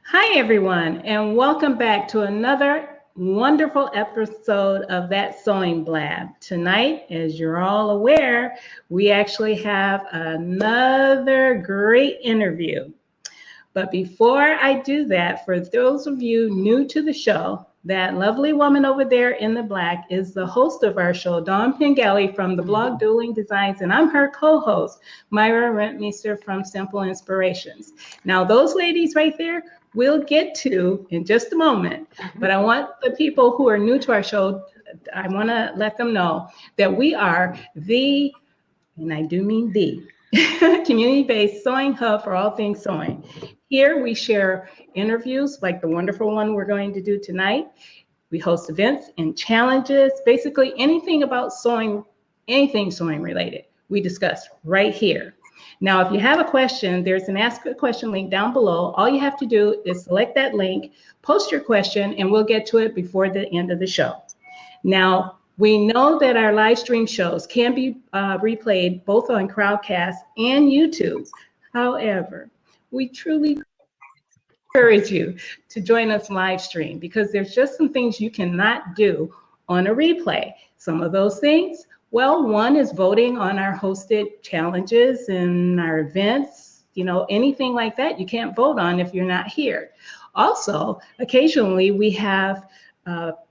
Hi, everyone, and welcome back to another wonderful episode of That Sewing Blab. Tonight, as you're all aware, we actually have another great interview. But before I do that, for those of you new to the show, that lovely woman over there in the black is the host of our show, Dawn Pengelly from the blog Duelling Designs, and I'm her co-host, Myra Rentmeester from Simple Inspirations. Now, those ladies right there, we'll get to in just a moment, but I want the people who are new to our show, I want to let them know that we are the, and I do mean the, community-based sewing hub for all things sewing. Here we share interviews like the wonderful one we're going to do tonight. We host events and challenges, basically anything about sewing, anything sewing related, we discuss right here. Now, if you have a question, there's an Ask a Question link down below. All you have to do is select that link, post your question, and we'll get to it before the end of the show. Now, we know that our live stream shows can be replayed both on Crowdcast and YouTube. However, we truly encourage you to join us live stream because there's just some things you cannot do on a replay. Some of those things, well, one is voting on our hosted challenges and our events, anything like that you can't vote on if you're not here. Also, occasionally we have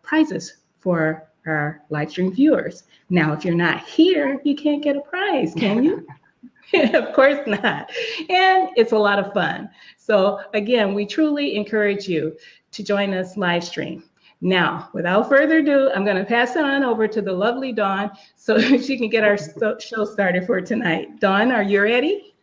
prizes for our live stream viewers. Now, if you're not here, you can't get a prize, can you? Of course not. And it's a lot of fun. So again, we truly encourage you to join us live stream. Now, without further ado, I'm going to pass it on over to the lovely Dawn so she can get our show started for tonight. Dawn, are you ready?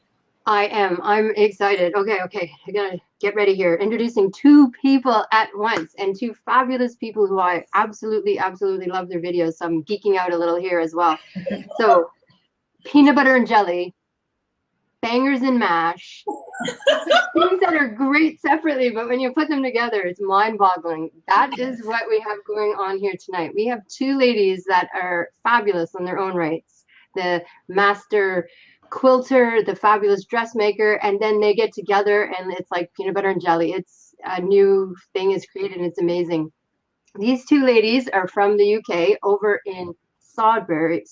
I am. I'm excited. Okay. I gotta get ready here. Introducing two people at once and two fabulous people who I absolutely love their videos. So I'm geeking out a little here as well. So peanut butter and jelly, bangers and mash, things that are great separately, but when you put them together, it's mind-boggling. That is what we have going on here tonight. We have two ladies that are fabulous on their own rights. The master quilter, the fabulous dressmaker, and then they get together and it's like peanut butter and jelly. It's a new thing is created and it's amazing. These two ladies are from the UK over in Sodbury.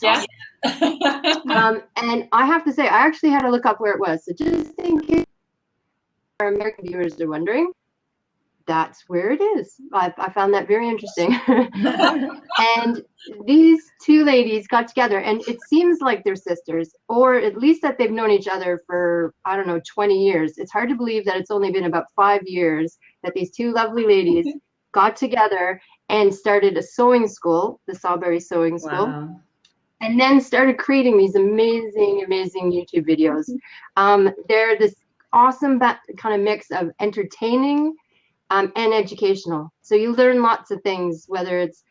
Yeah. And I have to say, I actually had to look up where it was. So just in case our American viewers are wondering, that's where it is. I found that very interesting. And these two ladies got together, and it seems like they're sisters, or at least that they've known each other for, 20 years. It's hard to believe that it's only been about 5 years that these two lovely ladies got together and started a sewing school, the Sodbury Sewing School. Wow. And then started creating these amazing YouTube videos. They're this awesome kind of mix of entertaining and educational. So you learn lots of things, whether it's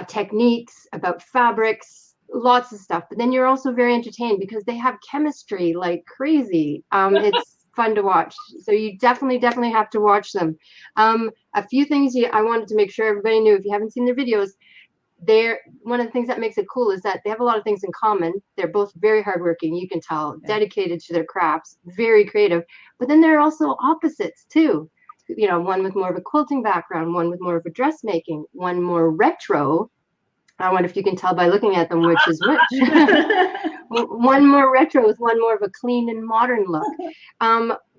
techniques, about fabrics, lots of stuff. But then you're also very entertained because they have chemistry like crazy. It's fun to watch. So you definitely have to watch them. A few things I wanted to make sure everybody knew, if you haven't seen their videos, one of the things that makes it cool is that they have a lot of things in common. They're both very hardworking, you can tell, dedicated to their crafts, very creative. But then there are also opposites too. One with more of a quilting background, one with more of a dressmaking, one more retro. I wonder if you can tell by looking at them which is which. One more retro with one more of a clean and modern look.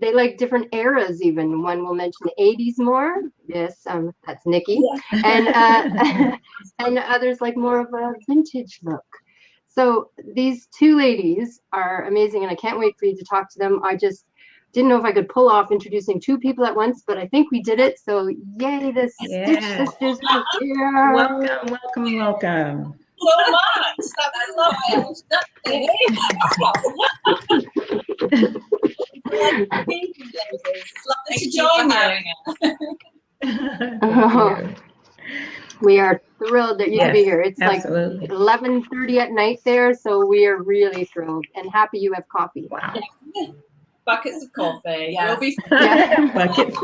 They like different eras even. One will mention the 80s more. Yes, that's Nikki. Yeah. And others like more of a vintage look. So these two ladies are amazing, and I can't wait for you to talk to them. I just didn't know if I could pull off introducing two people at once, but I think we did it. So yay, the Stitch Sisters are here. Welcome. So much. I love it. It's lovely to join you. We are thrilled that you can be here. It's absolutely. Like 11:30 at night there, so we are really thrilled and happy you have coffee. Wow. Buckets of coffee. Yes. We'll be Buckets.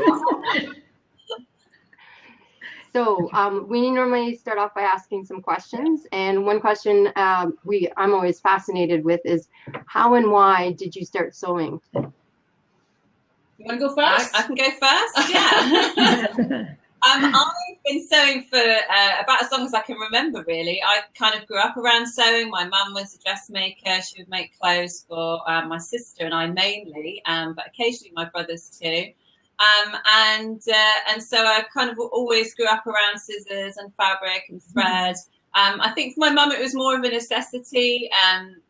So we normally start off by asking some questions, and one question I'm always fascinated with is how and why did you start sewing? You want to go first? I can go first. Yeah. I've been sewing for about as long as I can remember, really. I kind of grew up around sewing. My mum was a dressmaker. She would make clothes for my sister and I mainly, but occasionally my brothers too. And so I kind of always grew up around scissors and fabric and thread. I think for my mum it was more of a necessity.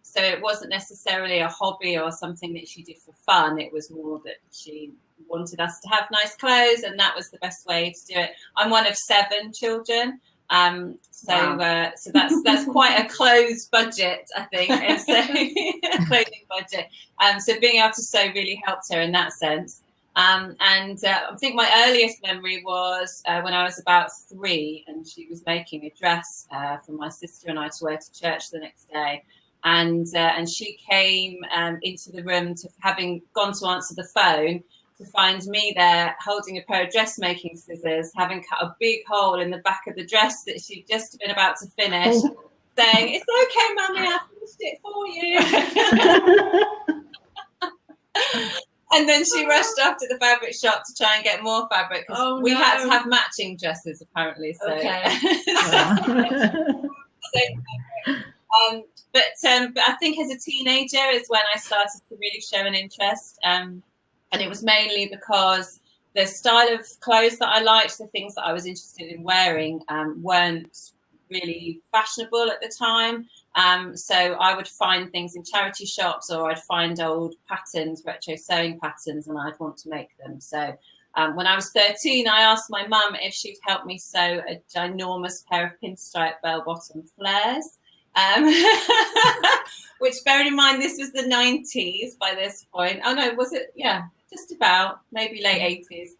So it wasn't necessarily a hobby or something that she did for fun. It was more that she wanted us to have nice clothes, and that was the best way to do it. I'm one of 7 children, so that's quite a clothes budget, I think. And so a clothing budget. So being able to sew really helped her in that sense. I think my earliest memory was when I was about 3, and she was making a dress for my sister and I to wear to church the next day. And she came into the room, having gone to answer the phone, to find me there holding a pair of dressmaking scissors, having cut a big hole in the back of the dress that she'd just been about to finish, saying, "It's okay, Mummy, I finished it for you." And then she rushed off to the fabric shop to try and get more fabric, because we had to have matching dresses, apparently. So. Okay. But I think as a teenager is when I started to really show an interest. And it was mainly because the style of clothes that I liked, the things that I was interested in wearing, weren't really fashionable at the time. So I would find things in charity shops, or I'd find old patterns, retro sewing patterns, and I'd want to make them. So when I was 13, I asked my mum if she'd help me sew a ginormous pair of pinstripe bell-bottom flares. Which, bearing in mind, this was the 90s by this point. Oh no, was it? Yeah, just about, maybe late 80s.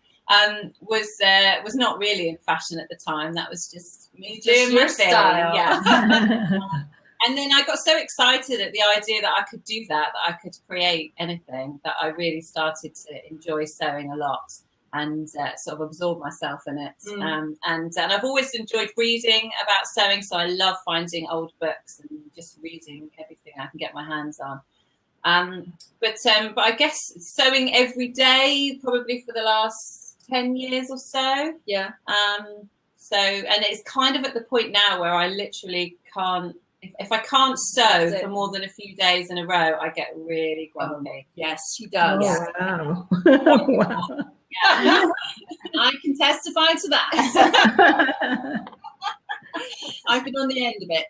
Was not really in fashion at the time. That was just me doing my thing. Yeah. And then I got so excited at the idea that I could do that I could create anything, that I really started to enjoy sewing a lot. And sort of absorb myself in it. And I've always enjoyed reading about sewing, so I love finding old books and just reading everything I can get my hands on. But I guess sewing every day, probably for the last 10 years or so. Yeah. And it's kind of at the point now where I literally can't, if I can't sew for more than a few days in a row, I get really grumpy. Yes, she does. Oh, wow. Wow. Yeah. I can testify to that. I've been on the end of it.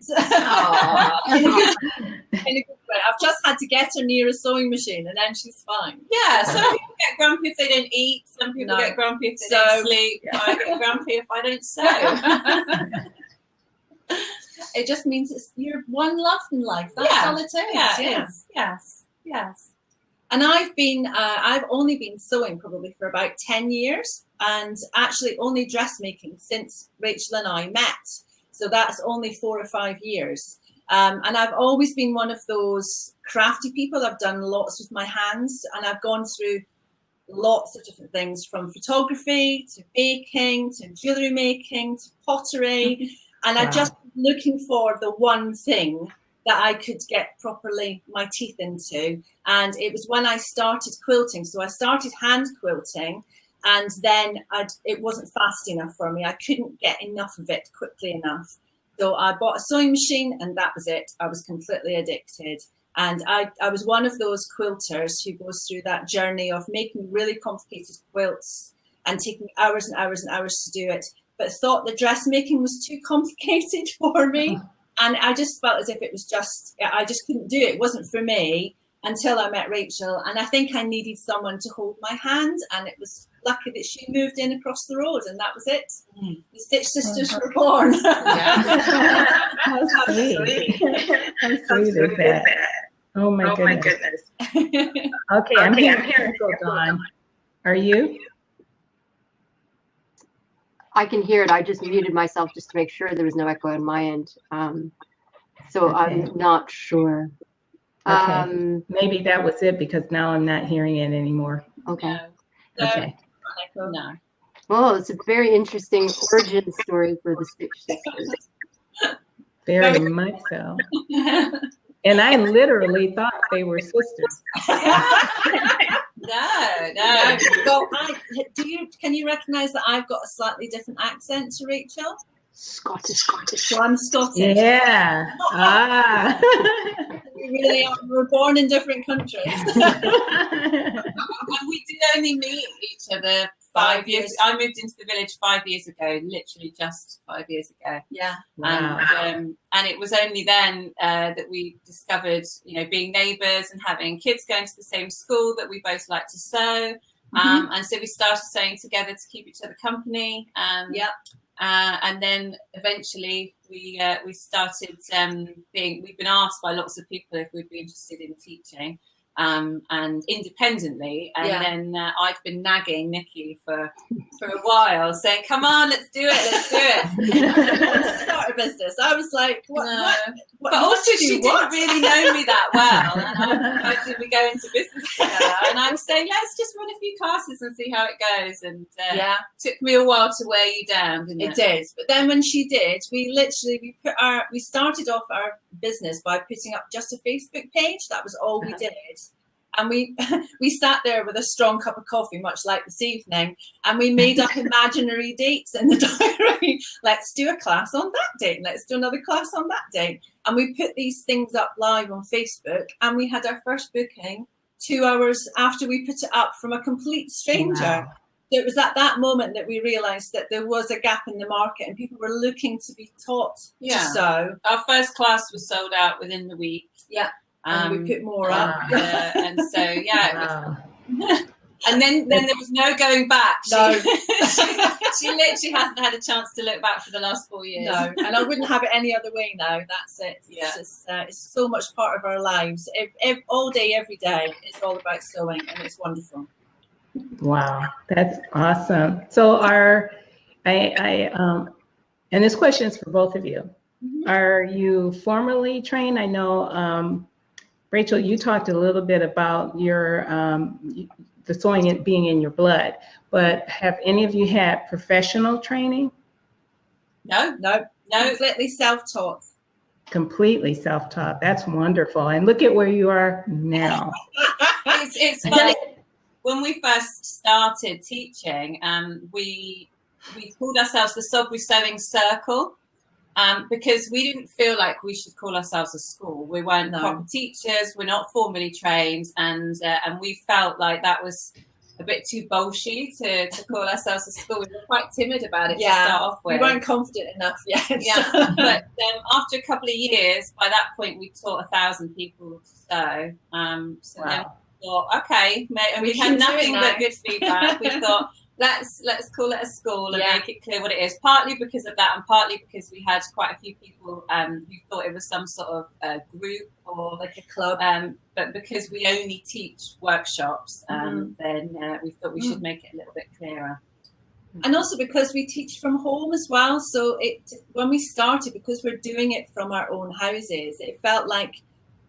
In a good way. I've just had to get her near a sewing machine, and then she's fine. Yeah, some people get grumpy if they don't eat. Some people get grumpy if they don't sleep. Yeah. I get grumpy if I don't sew. It just means it's your one love in life. That's all it is. Yeah, yes. And I've only been sewing probably for about 10 years, and actually only dressmaking since Rachel and I met. So that's only 4 or 5 years. And I've always been one of those crafty people. I've done lots with my hands, and I've gone through lots of different things, from photography to baking to jewellery making to pottery. And I just looking for the one thing that I could get properly my teeth into. And it was when I started quilting. So I started hand quilting, and then it wasn't fast enough for me. I couldn't get enough of it quickly enough. So I bought a sewing machine, and that was it. I was completely addicted. And I was one of those quilters who goes through that journey of making really complicated quilts and taking hours and hours and hours to do it, but thought the dressmaking was too complicated for me. And I just felt as if it was I just couldn't do it. It wasn't for me until I met Rachel. And I think I needed someone to hold my hand. And it was lucky that she moved in across the road, and that was it. The Stitch Sisters were born. How sweet. How sweet is that? Oh my goodness. Okay, I'm hearing Dawn. Are you? I can hear it. I just muted myself just to make sure there was no echo on my end. So I'm not sure. Okay. Maybe that was it, because now I'm not hearing it anymore. Okay. Okay. No. Well, it's a very interesting origin story for the Stitch Sisters. Very much so. And I literally thought they were sisters. No. Well, can you recognise that I've got a slightly different accent to Rachel? Scottish. So I'm Scottish. Yeah. Ah. We really are. We're born in different countries. And we did only meet each other 5 years. I moved into the village 5 years ago, literally just 5 years ago. Yeah. Wow. And it was only then that we discovered, being neighbours and having kids going to the same school, that we both like to sew. And so we started sewing together to keep each other company. And then eventually we started we've been asked by lots of people if we'd be interested in teaching, and independently. And then I've been nagging Nikki for a while, saying, "Come on, let's do it." Start a business. I was like, what? But also, she didn't really know me that well. And I said, we go into business together, and I was saying, let's just run a few classes and see how it goes. And it took me a while to wear you down, didn't it? It did. But then when she did, we started off our business by putting up just a Facebook page. That was all we did. And we sat there with a strong cup of coffee, much like this evening, and we made up imaginary dates in the diary. Let's do a class on that date. Let's do another class on that date. And we put these things up live on Facebook, and we had our first booking 2 hours after we put it up from a complete stranger. Wow. So it was at that moment that we realised that there was a gap in the market and people were looking to be taught to sew. Our first class was sold out within the week. Yeah. And we put more up. And so, it Wow. was, and then there was no going back. No. She literally hasn't had a chance to look back for the last 4 years. No, and I wouldn't have it any other way now. That's it. Yeah. It's just, it's so much part of our lives. All day, every day, it's all about sewing, and it's wonderful. Wow, that's awesome. So and this question is for both of you. Are you formally trained? I know, Rachel, you talked a little bit about your the sewing being in your blood, but have any of you had professional training? No, completely self-taught. Completely self-taught. That's wonderful. And look at where you are now. It's funny. When we first started teaching, we called ourselves the Sodbury Sewing Circle, because we didn't feel like we should call ourselves a school. We weren't proper teachers. We're not formally trained, and we felt like that was a bit too bolshy to call ourselves a school. We were quite timid about it to start off with. We weren't confident enough yet. Yeah, but after a couple of years, by that point, we taught 1,000 people to sew. Then we thought, okay, and we had nothing but good feedback. We thought, let's call it a school and make it clear what it is. Partly because of that, and partly because we had quite a few people who thought it was some sort of group or like a club. But because we only teach workshops, then we thought we should make it a little bit clearer. And also because we teach from home as well. So when we started, because we're doing it from our own houses, it felt like,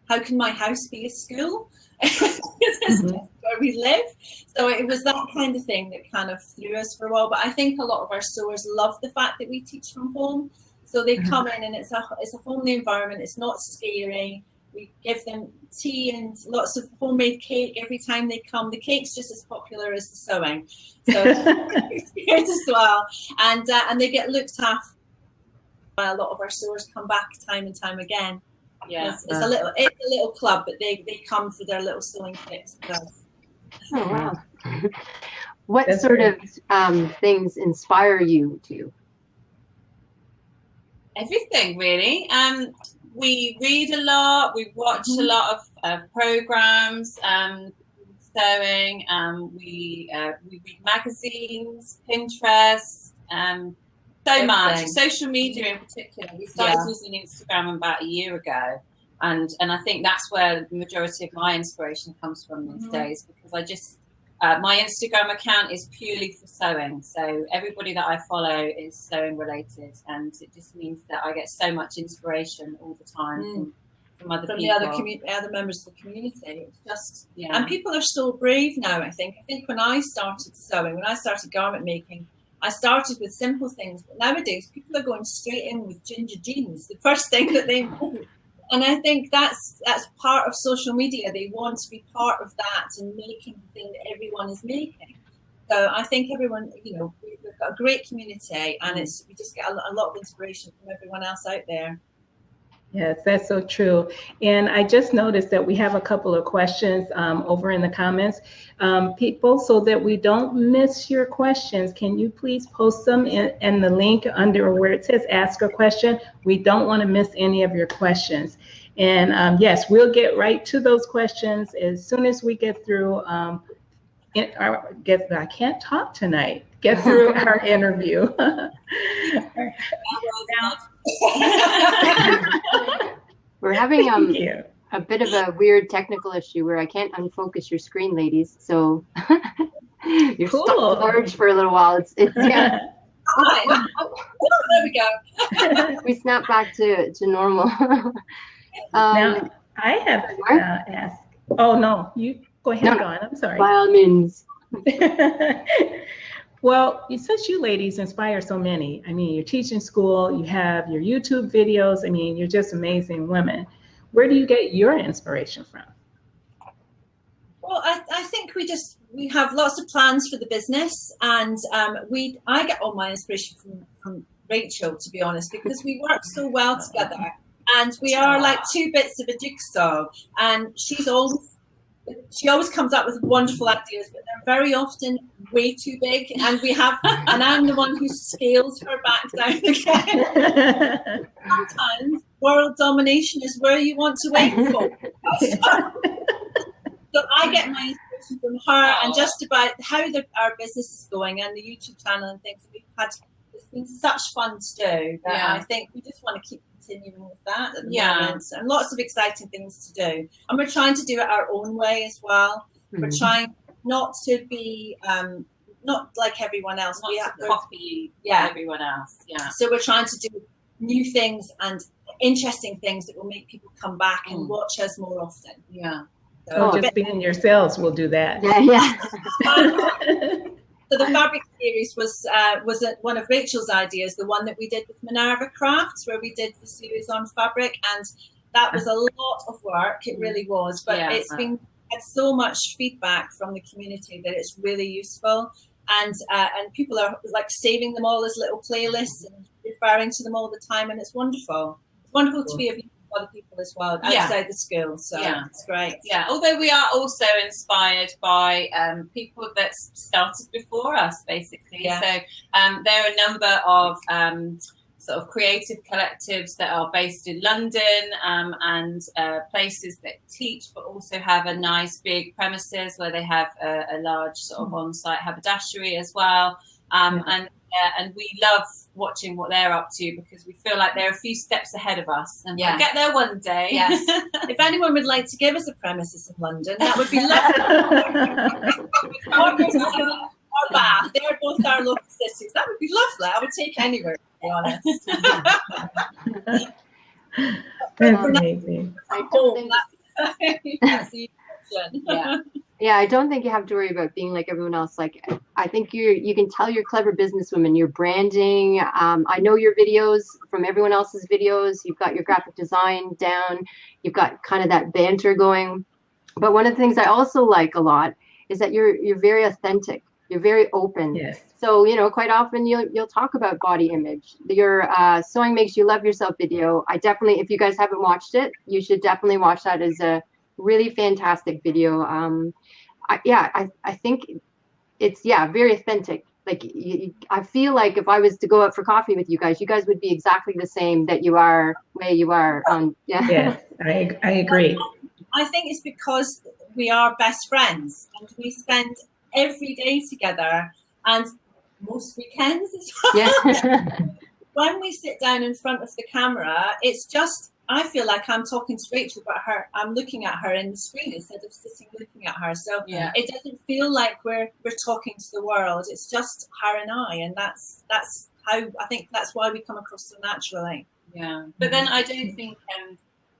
how can my house be a school? Because it's where we live. So it was that kind of thing that kind of threw us for a while. But I think a lot of our sewers love the fact that we teach from home. So they come in and it's a homely environment. It's not scary. We give them tea and lots of homemade cake every time they come. The cake's just as popular as the sewing. So it's good as well. And they get looked after. A lot of our sewers come back time and time again. Yeah, it's a little club, but they come for their little sewing kits with us. Oh wow! What sort of things inspire you to? Everything really. We read a lot. We watch a lot of programs. Sewing. We read magazines, Pinterest. So much. Social media in particular. We started using Instagram about a year ago, and I think that's where the majority of my inspiration comes from these days, because I just my Instagram account is purely for sewing. So everybody that I follow is sewing related, and it just means that I get so much inspiration all the time from other people. The other members of the community. It's just and people are so brave now. I think when I started sewing, when I started garment making, I started with simple things, but nowadays people are going straight in with ginger jeans, the first thing that they do. And I think that's part of social media. They want to be part of that and making the thing that everyone is making. So I think everyone, we've got a great community, and we just get a lot of inspiration from everyone else out there. Yes, that's so true. And I just noticed that we have a couple of questions over in the comments. People, so that we don't miss your questions, can you please post them in the link under where it says ask a question? We don't want to miss any of your questions. And yes, we'll get right to those questions as soon as we get through I can't talk tonight. Get through our interview. We're having a bit of a weird technical issue where I can't unfocus your screen, ladies. So you're stuck large for a little while. Yeah. Oh, there we go. We snap back to normal. Now I have to ask. Oh no, you go ahead. Go on. I'm sorry. By all means. Well, since you ladies inspire so many, I mean, you're teaching school, you have your YouTube videos, I mean, you're just amazing women. Where do you get your inspiration from? Well, I think we have lots of plans for the business, and I get all my inspiration from Rachel, to be honest, because we work so well together, and we are like two bits of a jigsaw, and she always comes up with wonderful ideas, but they're very often way too big, and I'm the one who scales her back down again. Sometimes world domination is where you want to aim for. So I get my inspiration from her, and just about how our business is going and the YouTube channel and things. It's been such fun to do that I think we just want to keep continuing with that at the moment, and lots of exciting things to do. And we're trying to do it our own way as well. Mm-hmm. We're trying not to be not like everyone else. We have to copy everyone else. Yeah. So we're trying to do new things and interesting things that will make people come back and watch us more often. Yeah. So just being yourselves will do that. Yeah. So the fabric series was one of Rachel's ideas, the one that we did with Minerva Crafts, where we did the series on fabric, and that was a lot of work. It really was, but it's had so much feedback from the community that it's really useful, and people are like saving them all as little playlists and referring to them all the time, and it's wonderful. It's wonderful to be able to other people as well outside the school, so it's great. Yeah, although we are also inspired by people that started before us, basically. So there are a number of sort of creative collectives that are based in London and places that teach, but also have a nice big premises where they have a large sort of on-site haberdashery as well. And we love watching what they're up to, because we feel like they're a few steps ahead of us, and we'll get there one day. Yes. If anyone would like to give us a premises in London, that would be lovely. or Bath, they're both our local cities. That would be lovely. I would take anywhere, to be honest. That's amazing. I don't think that's the option. Yeah, I don't think you have to worry about being like everyone else. Like, I think you can tell you're clever businesswomen. Your branding. I know your videos from everyone else's videos. You've got your graphic design down. You've got kind of that banter going. But one of the things I also like a lot is that you're very authentic. You're very open. Yes. So, quite often you'll talk about body image. Your Sewing Makes You Love Yourself video. I definitely, if you guys haven't watched it, you should definitely watch that. As a really fantastic video. I think it's very authentic. Like I feel like if I was to go out for coffee with you guys would be exactly the same that you are where you are. Yes, I agree. I think it's because we are best friends and we spend every day together and most weekends as well. Yeah. When we sit down in front of the camera, it's just, I feel like I'm talking to Rachel about her. I'm looking at her in the screen instead of sitting looking at her. So it doesn't feel like we're talking to the world. It's just her and I, and that's how I think that's why we come across so naturally. Yeah, but then I don't think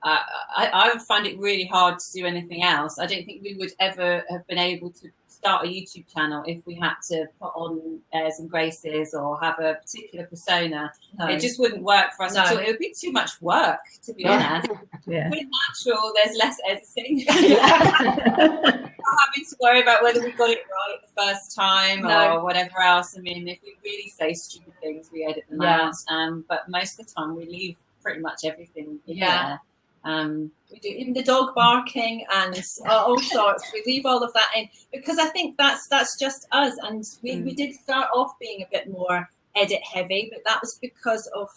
I would find it really hard to do anything else. I don't think we would ever have been able to start a YouTube channel if we had to put on airs and graces or have a particular persona. No. It just wouldn't work for us at all. It would be too much work, to be honest. Yeah. With natural, there's less editing. Not having to worry about whether we got it right the first time or whatever else. I mean, if we really say stupid things, we edit them out. But most of the time, we leave pretty much everything in there. We do even the dog barking and all sorts. We leave all of that in because I think that's just us. And we did start off being a bit more edit heavy, but that was because of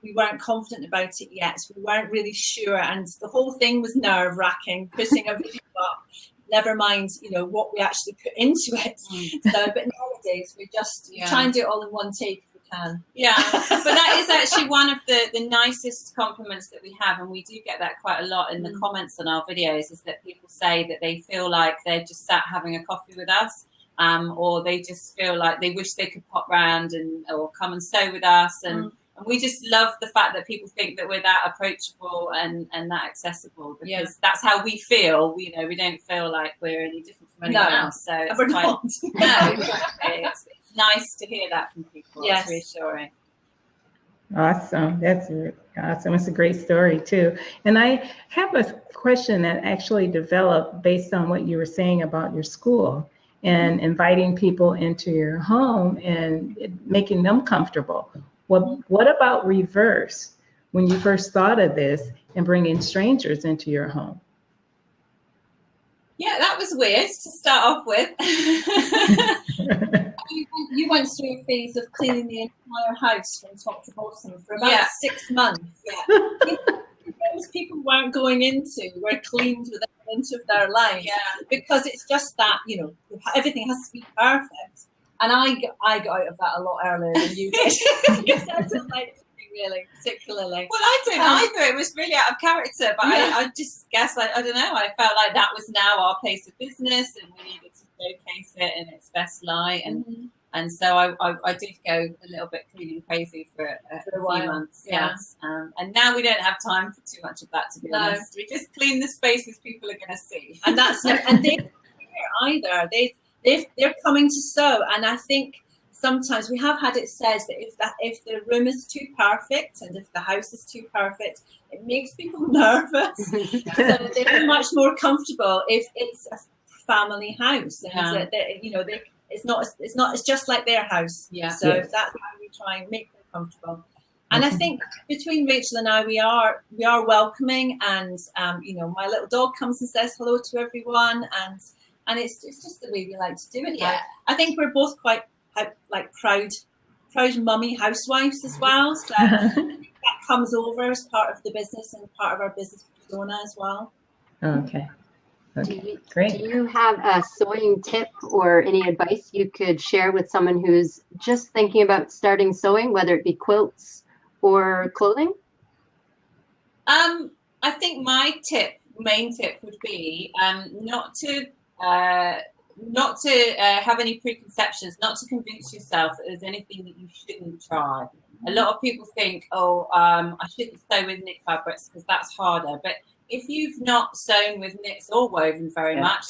we weren't confident about it yet. We weren't really sure, and the whole thing was nerve wracking. Putting a video up, never mind, what we actually put into it. So, but nowadays we just try and do it all in one take if we can. Yeah, but that is actually one of the nicest compliments that we have, and we do get that quite a lot in the comments on our videos. Is that people say that they feel like they're just sat having a coffee with us. Or they just feel like they wish they could pop round or come and sew with us, and we just love the fact that people think that we're that approachable and that accessible, because that's how we feel. We don't feel like we're any different from anyone else. So it's nice to hear that from people. Yes. It's reassuring. Awesome. That's awesome. It's a great story too. And I have a question that actually developed based on what you were saying about your school and inviting people into your home and making them comfortable. What about reverse, when you first thought of this and bringing strangers into your home? Yeah, that was weird to start off with. You went through a phase of cleaning the entire house from top to bottom for about 6 months. Those people weren't going into were cleaned within an inch of their life because it's just that everything has to be perfect. And I got out of that a lot earlier than you did because I don't like it really particularly. Well, I don't either. It was really out of character, but I just guess I don't know. I felt like that was now our place of business, and we needed to showcase it in its best light. And so I did go a little bit cleaning crazy for a few months. Yes. And now we don't have time for too much of that, to be honest. We just clean the spaces people are going to see. And that's and they don't care either. They're coming to sew, and I think sometimes we have had it said that if the room is too perfect and if the house is too perfect, it makes people nervous. So they're much more comfortable if it's a family house, and it's just like their house. So that's how we try and make them comfortable. And I think between Rachel and I, we are welcoming, and my little dog comes and says hello to everyone, and it's just the way we like to do it. I think we're both quite proud mummy housewives as well. So I think that comes over as part of the business and part of our business persona as well. Okay, great. Do you have a sewing tip or any advice you could share with someone who's just thinking about starting sewing, whether it be quilts or clothing? I think my main tip would be not to have any preconceptions, not to convince yourself that there's anything that you shouldn't try. A lot of people think, I shouldn't sew with knit fabrics because that's harder. But if you've not sewn with knits or woven very much,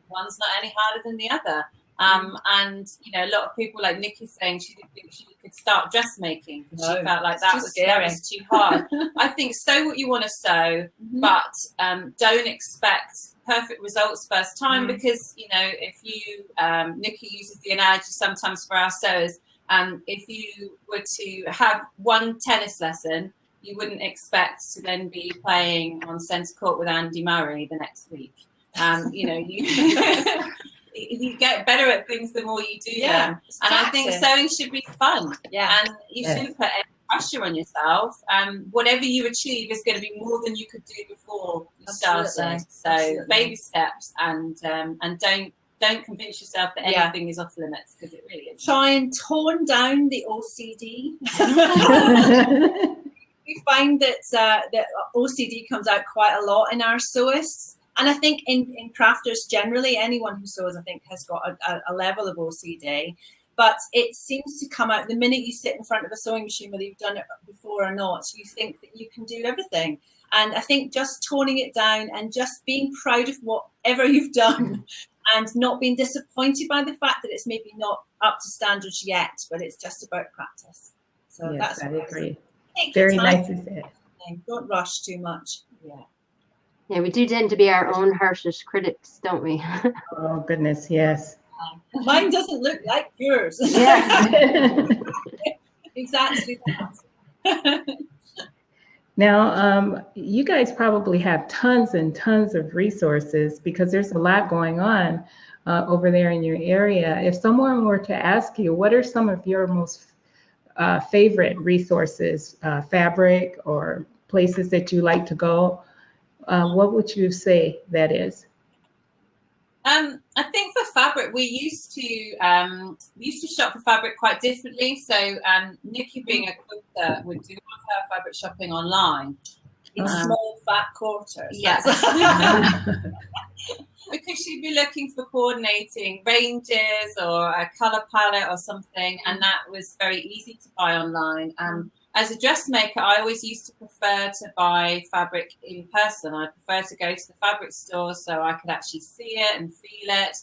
one's not any harder than the other. And a lot of people, like Nikki, saying she didn't think she could start dressmaking because she felt like that was too hard. I think sew what you want to sew, but don't expect perfect results first time, because if you Nikki uses the analogy sometimes for our sewers, if you were to have one tennis lesson, you wouldn't expect to then be playing on centre court with Andy Murray the next week. You get better at things the more you do them. And I think sewing should be fun. And you shouldn't put any pressure on yourself. Whatever you achieve is going to be more than you could do before you started. So baby steps, and don't convince yourself that anything is off limits, because it really is. Try and tone down the OCD. We find that OCD comes out quite a lot in our sewists. And I think in crafters generally, anyone who sews, I think, has got a level of OCD. But it seems to come out the minute you sit in front of a sewing machine, whether you've done it before or not, you think that you can do everything. And I think just toning it down and just being proud of whatever you've done and not being disappointed by the fact that it's maybe not up to standards yet, but it's just about practice. So that's I agree. Very nice to say. Don't rush too much. Yeah, we do tend to be our own harshest critics, don't we? Oh, goodness, yes. Mine doesn't look like yours. Yeah. Exactly that. Now, you guys probably have tons and tons of resources because there's a lot going on over there in your area. If someone were to ask you, what are some of your most favorite resources, fabric or places that you like to go, what would you say that is? I think for fabric, we used to shop for fabric quite differently. So Nikki, being a quilter, would do all of her fabric shopping online In small fat quarters. Yes. Because she'd be looking for coordinating ranges or a color palette or something, and that was very easy to buy online. As a dressmaker, I always used to prefer to buy fabric in person. I prefer to go to the fabric store so I could actually see it and feel it.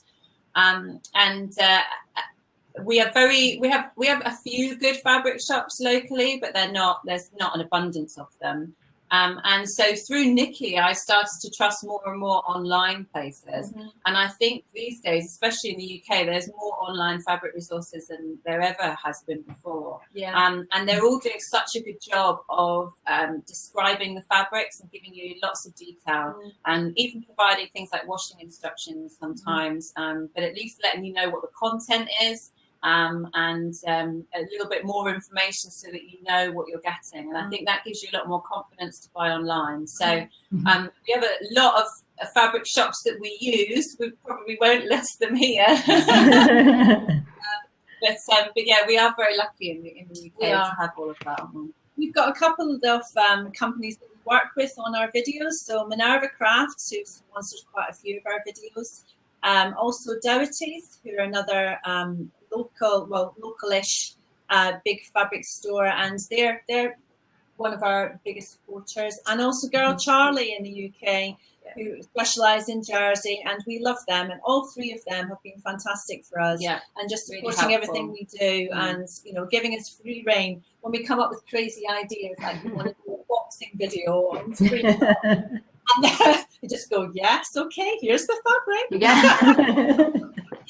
We have a few good fabric shops locally, but there's not an abundance of them. And so through Nikki, I started to trust more and more online places. And I think these days, especially in the UK, there's more online fabric resources than there ever has been before. Yeah. And they're all doing such a good job of describing the fabrics and giving you lots of detail, and even providing things like washing instructions sometimes, but at least letting you know what the content is. And a little bit more information so that you know what you're getting. And I think that gives you a lot more confidence to buy online. So we have a lot of fabric shops that we use. We probably won't list them here. But yeah, we are very lucky in the UK to have all of that. We've got a couple of companies that we work with on our videos. So Minerva Crafts, who sponsors quite a few of our videos. Also Dougherty's, who are another localish big fabric store, and they're one of our biggest supporters. And also Girl Charlie in the UK, who specialise in jersey, and we love them. And all three of them have been fantastic for us. Yeah, and just really supporting helpful. everything we do, and giving us free reign when we come up with crazy ideas, like we want to do a boxing video on screen. And you just go, yes, okay, here's the fabric. Yeah.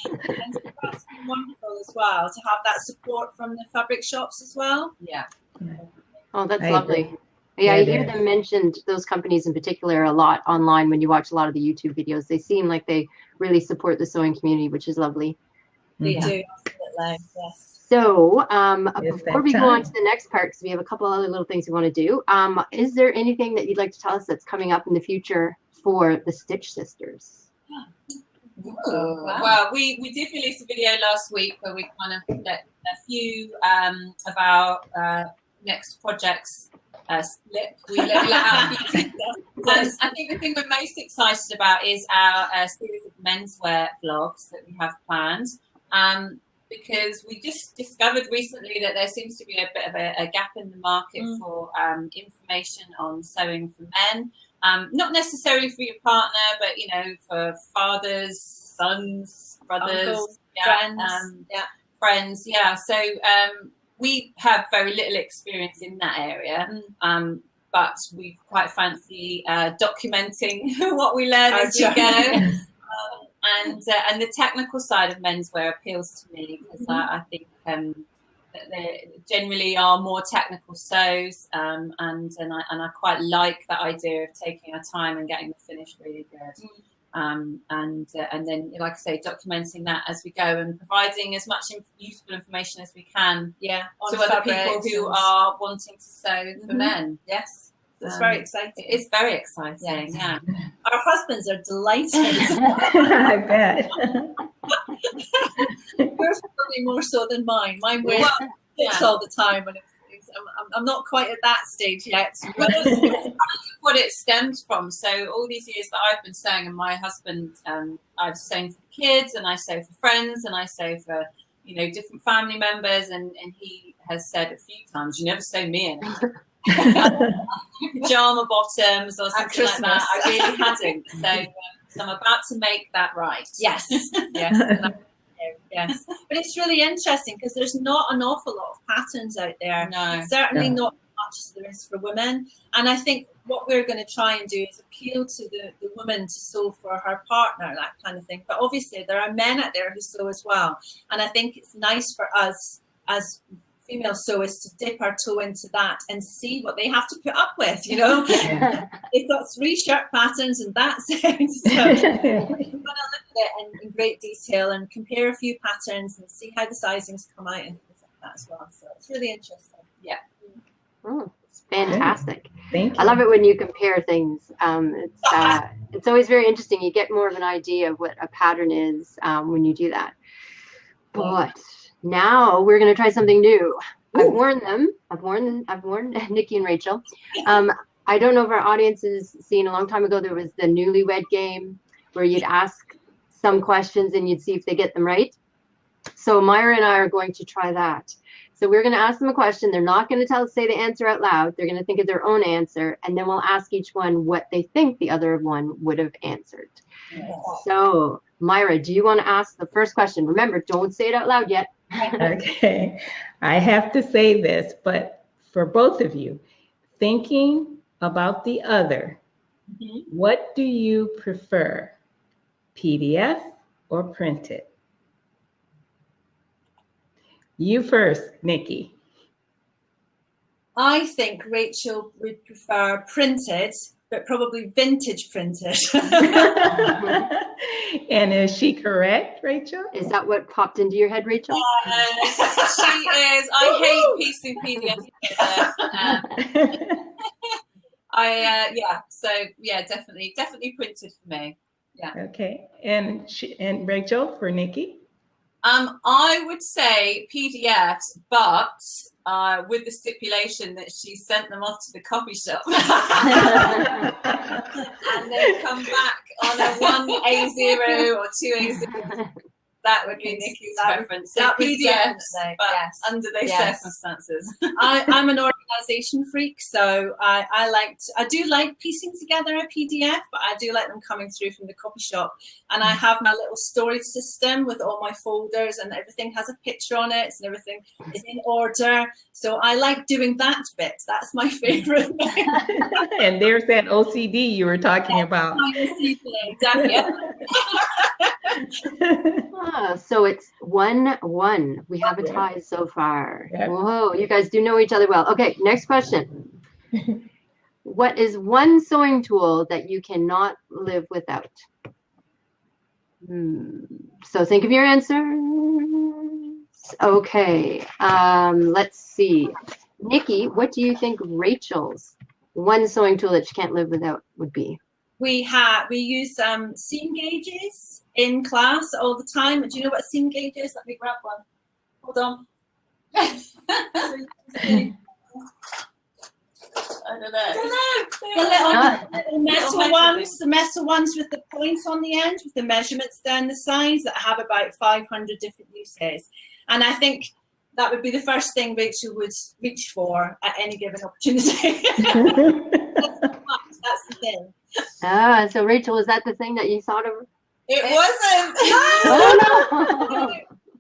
And so that's been wonderful as well to have that support from the fabric shops as well. Yeah. Oh, that's I lovely. agree. Yeah, Yeah, I hear it them mentioned, those companies in particular, a lot online when you watch a lot of the YouTube videos. They seem like they really support the sewing community, which is lovely. They do, absolutely, yes. So It's before that we go on time. to the next part, because we have a couple other little things we want to do, is there anything that you'd like to tell us that's coming up in the future for the Stitch Sisters? Well, we did release a video last week where we kind of let a few of our next projects slip. We let out a few details. I think the thing we're most excited about is our series of menswear vlogs that we have planned. Because we just discovered recently that there seems to be a bit of a gap in the market for information on sewing for men. Not necessarily for your partner, but for fathers, sons, brothers, uncles, friends. Yeah. So we have very little experience in that area, but we quite fancy documenting what we learn as we go. And the technical side of menswear appeals to me because I think that there generally are more technical sews, and I quite like that idea of taking our time and getting the finish really good. And then, like I say, documenting that as we go and providing as much useful information as we can to other people who are wanting to sew for men. Yes. It's very exciting. It's very exciting, yeah. Our husbands are delighted. I bet. Yours probably more so than mine. Mine wears tips all the time, and I'm not quite at that stage yet. But what it stems from. So all these years that I've been sewing, and my husband, I've sewn for kids, and I sew for friends, and I sew for different family members, and he has said a few times, "You never sew me in." Pajama bottoms or something like that. I really hadn't. So I'm about to make that right. Yes. Yes. But it's really interesting because there's not an awful lot of patterns out there. No. Certainly not much as there is for women. And I think what we're going to try and do is appeal to the woman to sew for her partner, that kind of thing. But obviously there are men out there who sew as well. And I think it's nice for us as female sewists to dip our toe into that and see what they have to put up with, you know. Yeah. They've got 3 shirt patterns and that's it. So we're going to look at it in great detail and compare a few patterns and see how the sizings come out and things like that as well. So it's really interesting. Yeah. It's fantastic. Thank you. I love it when you compare things. It's always very interesting. You get more of an idea of what a pattern is when you do that. But now we're going to try something new. I've warned them. I've warned Nikki and Rachel. I don't know if our audience has seen, a long time ago there was the newlywed game where you'd ask some questions and you'd see if they get them right. So Myra and I are going to try that. So we're going to ask them a question. They're not going to say the answer out loud. They're going to think of their own answer, and then we'll ask each one what they think the other one would have answered. So Myra, do you want to ask the first question? Remember, don't say it out loud yet. Okay. I have to say this, but for both of you, thinking about the other, what do you prefer, PDF or printed? You first, Nikki. I think Rachel would prefer printed, but probably vintage printed. And is she correct, Rachel? Is that what popped into your head, Rachel? Yes, she is. I hate piecing PDFs together. Definitely printed for me. Yeah. Okay. And Rachel for Nikki? I would say PDFs, but with the stipulation that she sent them off to the copy shop and then come back on a 1A0 or 2A0. That would be Nikki's preference. So PDFs, but under those circumstances. I'm an organisation freak, so I do like piecing together a PDF, but I do like them coming through from the copy shop. And I have my little storage system with all my folders, and everything has a picture on it, and everything is in order. So I like doing that bit. That's my favourite. And there's that OCD you were talking about. Exactly. So it's 1-1. We have a tie so far. Yep. Whoa, you guys do know each other well. Okay, next question. What is one sewing tool that you cannot live without? So think of your answers. Okay, let's see. Nikki, what do you think Rachel's one sewing tool that she can't live without would be? We use seam gauges in class all the time. Do you know what a seam gauge is? Let me grab one. Hold on. I don't know. The metal ones with the points on the end, with the measurements down the sides that have about 500 different uses. And I think that would be the first thing Rachel would reach for at any given opportunity. That's the thing. So Rachel, is that the thing that you thought of? It wasn't. Oh, no.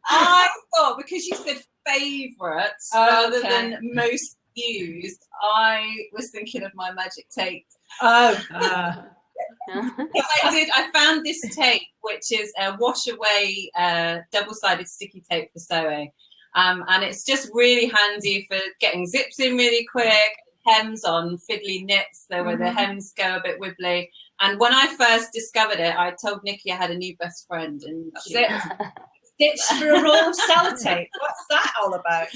I thought, because you said favourites rather than most used, I was thinking of my magic tape. I found this tape, which is a wash away double-sided sticky tape for sewing. And it's just really handy for getting zips in really quick, hems on fiddly knits, where the hems go a bit wibbly. And when I first discovered it, I told Nikki I had a new best friend, and she stitched for a roll of sellotape. What's that all about?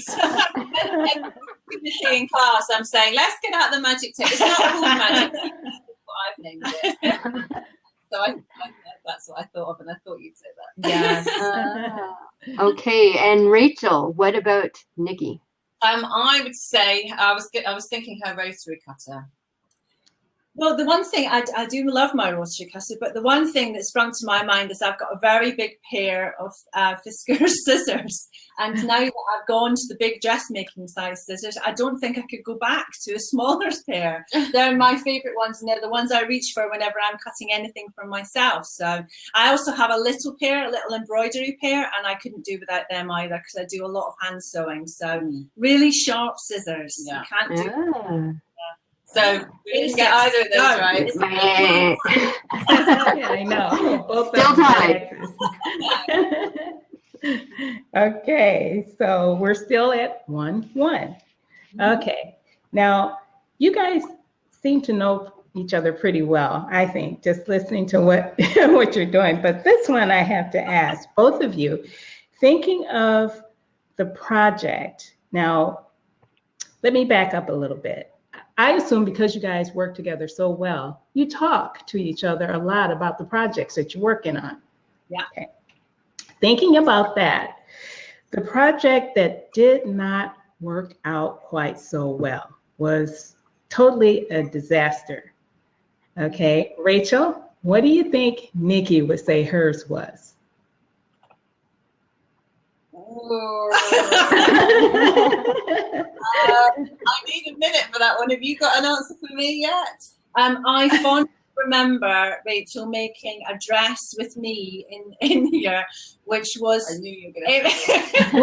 In class, I'm saying, let's get out the magic tape. It's not called magic tape. That's what I've named it. So that's what I thought of, and I thought you'd say that. Yes. Okay, and Rachel, what about Nikki? I would say I was thinking her rotary cutter. Well, the one thing I do love my rotary cutter, but the one thing that sprung to my mind is I've got a very big pair of Fiskars scissors, and now that I've gone to the big dressmaking size scissors, I don't think I could go back to a smaller pair. They're my favourite ones, and they're the ones I reach for whenever I'm cutting anything for myself. So I also have a little embroidery pair, and I couldn't do without them either because I do a lot of hand sewing. So really sharp scissors. Yeah. You can't do. So we didn't get either of those right. Yeah, I know. Both Still tied. Okay, so we're still at 1-1. Okay, now you guys seem to know each other pretty well, I think, just listening to what you're doing. But this one I have to ask, both of you, thinking of the project. Now, let me back up a little bit. I assume because you guys work together so well, you talk to each other a lot about the projects that you're working on. Yeah. Okay. Thinking about that, the project that did not work out quite so well was totally a disaster. Okay, Rachel, what do you think Nikki would say hers was? I need a minute for that one. Have you got an answer for me yet? I fondly remember Rachel making a dress with me in here, which was I knew you were going to a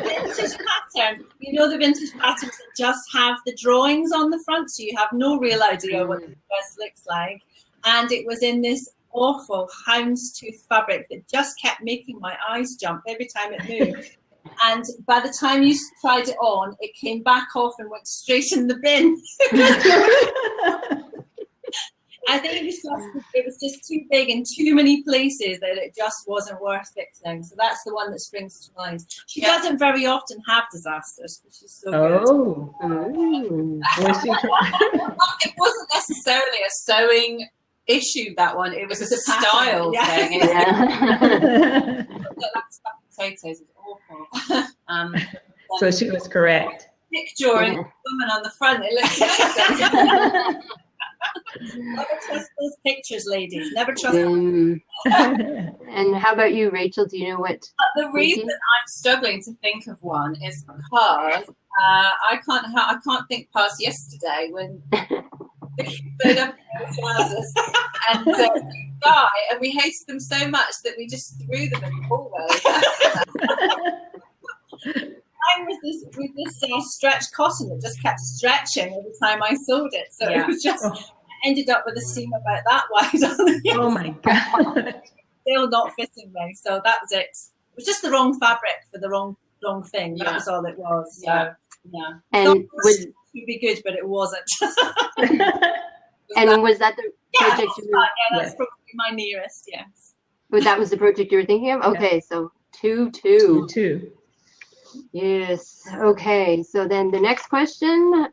vintage pattern. You know the vintage patterns that just have the drawings on the front, so you have no real idea what the dress looks like. And it was in this awful houndstooth fabric that just kept making my eyes jump every time it moved. And by the time you tried it on, it came back off and went straight in the bin. I think it was just too big in too many places that it just wasn't worth fixing. So that's the one that springs to mind. She doesn't very often have disasters, but she's so good. It wasn't necessarily a sewing issue, that one. It was a style thing. Yeah. Potatoes is awful. So she was correct. Picture and woman on the front. It looks Never trust those pictures, ladies. Never trust them. And how about you, Rachel? Do you know what? The reason I'm struggling to think of one is because I can't think past yesterday when they up in trousers and guy, and we hated them so much that we just threw them in the hallway. Mine was this stretch cotton that just kept stretching every time I sewed it, so it was just ended up with a seam about that wide on the Oh my God. Still not fitting me, so that was it. It was just the wrong fabric for the wrong thing. That was all it was. So, And would be good, but it wasn't. Was that the project? That's probably my nearest. Yes. But that was the project you were thinking of. Okay, so 2-2. 2-2. Yes. Okay. So then the next question,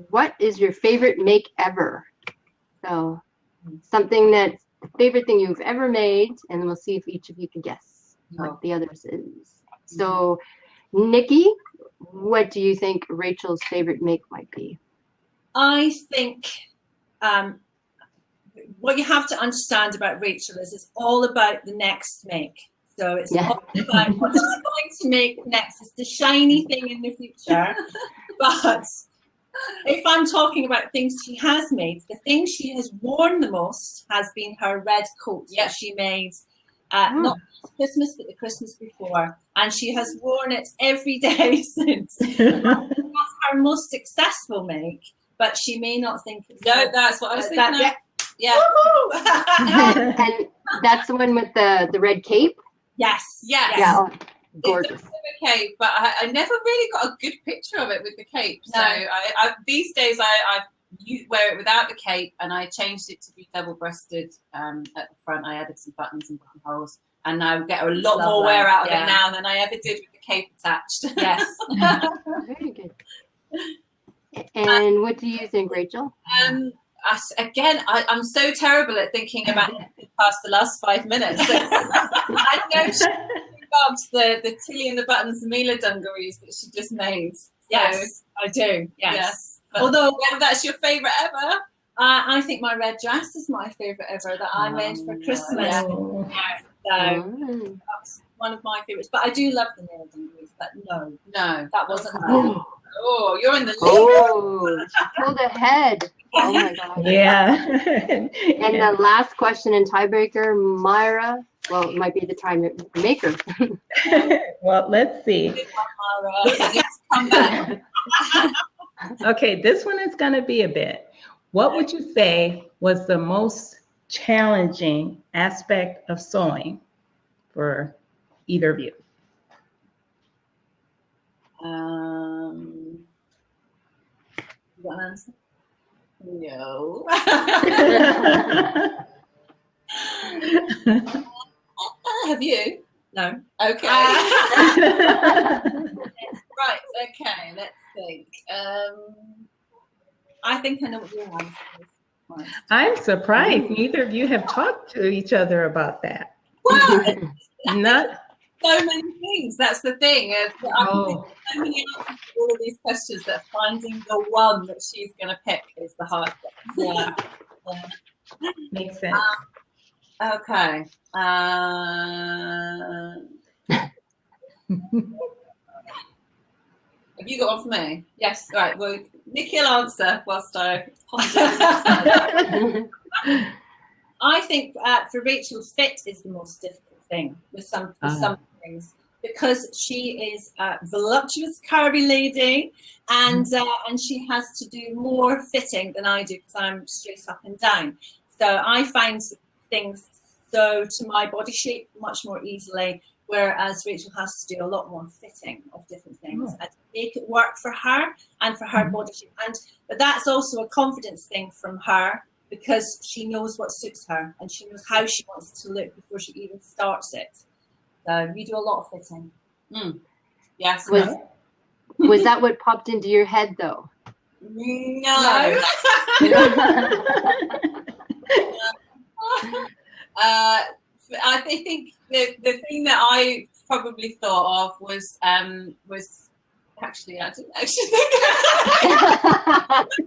what is your favorite make ever? So something that's the favorite thing you've ever made, and then we'll see if each of you can guess what the others is. So Nikki, what do you think Rachel's favorite make might be? I think what you have to understand about Rachel is it's all about the next make. So it's all about what she's going to make next. It's the shiny thing in the future. But if I'm talking about things she has made, the thing she has worn the most has been her red coat that she made not Christmas, but the Christmas before. And she has worn it every day since. That's her most successful make, but she may not think it's that's what I was thinking of. And that's the one with the red cape? Yes. Yeah, gorgeous. It's a cape, but I never really got a good picture of it with the cape. No. So I these days I wear it without the cape, and I changed it to be double-breasted at the front. I added some buttons and buttonholes, and now get a lot more wear out of it now than I ever did with the cape attached. Yes. Very good. And what do you think, Rachel? I'm so terrible at thinking about past the last 5 minutes. I know she loves the Tilly and the Buttons Mila dungarees that she just made. So, yes, I do. Yes. Although whether that's your favourite ever. I think my red dress is my favourite ever that I made for Christmas. Oh. So that's one of my favourites. But I do love the nail dungarees. But no, that wasn't. Oh, you're in the lead. Oh, she pulled ahead. Oh my God. Yeah. And the last question in tiebreaker, Myra. Well, it might be the time maker. Well, let's see. Come back. Okay, this one is going to be a bit. What would you say was the most challenging aspect of sewing for either of you? You got an answer? No. Have you? No. Okay. Right. Okay. Let's think. I think I know what your answer is. I'm surprised neither of you have talked to each other about that. Well, Not. so many things. That's the thing. I can think Oh. of so many answers to all of these questions that finding the one that she's going to pick is the hard thing. Yeah. Makes sense. Okay. Have you got one for me? Yes. Right. Well, Nikki will answer whilst I ponder. I think for Rachel, fit is the most difficult thing with some things, because she is a voluptuous, curvy lady, and she has to do more fitting than I do because I'm straight up and down. So I find things sew to my body shape much more easily, whereas Rachel has to do a lot more fitting of different things and make it work for her and for her body shape. But that's also a confidence thing from her, because she knows what suits her and she knows how she wants it to look before she even starts it. So you do a lot of fitting. Yes. Was that what popped into your head, though? No. I think the thing that I probably thought of was actually, I didn't actually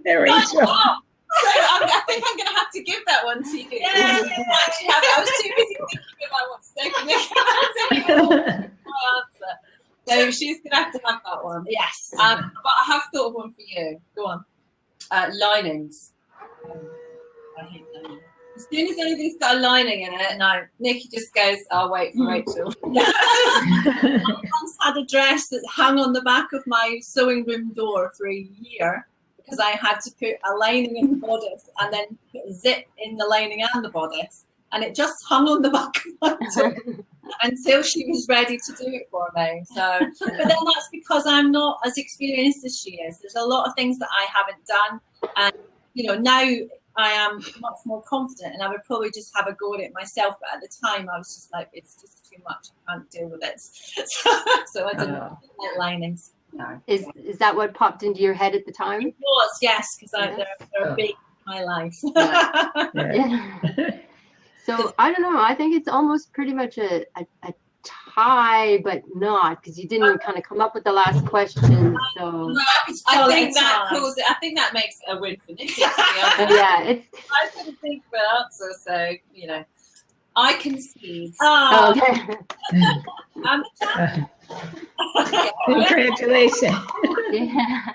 think. Rachel. So I think I'm going to have to give that one to you. I was too busy thinking about what to say. My answer. So she's going to have that one. Yes. But I have thought of one for you. Go on. Linings. I hate linings. As soon as anything's got a lining in it, no, Nikki just goes, I'll wait for Rachel. I once had a dress that hung on the back of my sewing room door for a year because I had to put a lining in the bodice and then put a zip in the lining and the bodice. And it just hung on the back of my door until she was ready to do it for me. So, but then that's because I'm not as experienced as she is. There's a lot of things that I haven't done. And, now I am much more confident and I would probably just have a go at it myself. But at the time, I was just like, it's just too much. I can't deal with it. So I didn't like linings. No. Is that what popped into your head at the time? It was, yes, because they're big in my life. Yeah. So I don't know. I think it's almost pretty much a tie, but not, because you didn't kind of come up with the last question. So I think that makes a win for Nikki. To be honest. Yeah, I couldn't think of an answer, so I concede. okay. Congratulations. Yeah.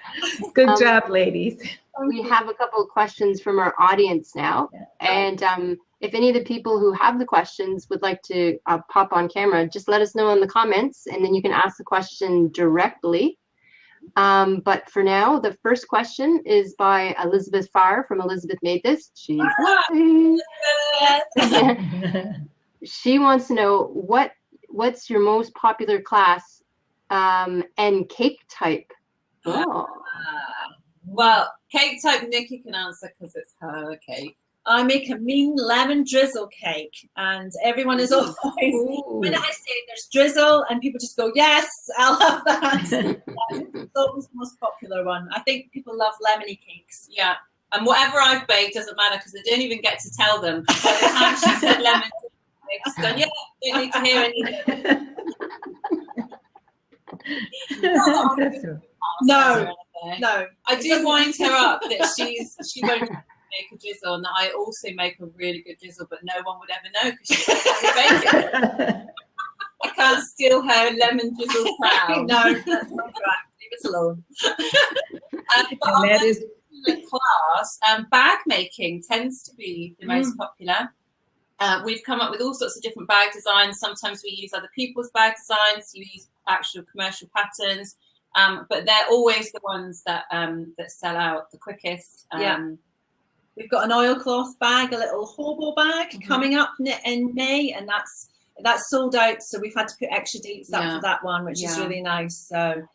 Good job, ladies. We have a couple of questions from our audience now, and if any of the people who have the questions would like to pop on camera, just let us know in the comments, and then you can ask the question directly. But for now, the first question is by Elizabeth Farr from Elizabeth Made This. She's lovely. She wants to know what's your most popular class and cake type. Oh. Well, cake type Nikki can answer because it's her cake. I make a mean lemon drizzle cake, and everyone is always, when I say there's drizzle, and people just go, yes, I'll have that. It's always the most popular one. I think people love lemony cakes. Yeah, and whatever I've baked doesn't matter because I don't even get to tell them. By the time she said lemon, they just go, yeah, don't need to hear anything. No. No, I do wind her up that she won't make a drizzle, and that I also make a really good drizzle, but no one would ever know because she's make it. I can't steal her lemon drizzle crown. No, that's not right. Leave us alone. But on that class, bag making tends to be the most popular. We've come up with all sorts of different bag designs. Sometimes we use other people's bag designs. You use actual commercial patterns, but they're always the ones that sell out the quickest. We've got an oilcloth bag, a little hobo bag coming up in May, and that's sold out. So we've had to put extra dates up for that one, which is really nice. So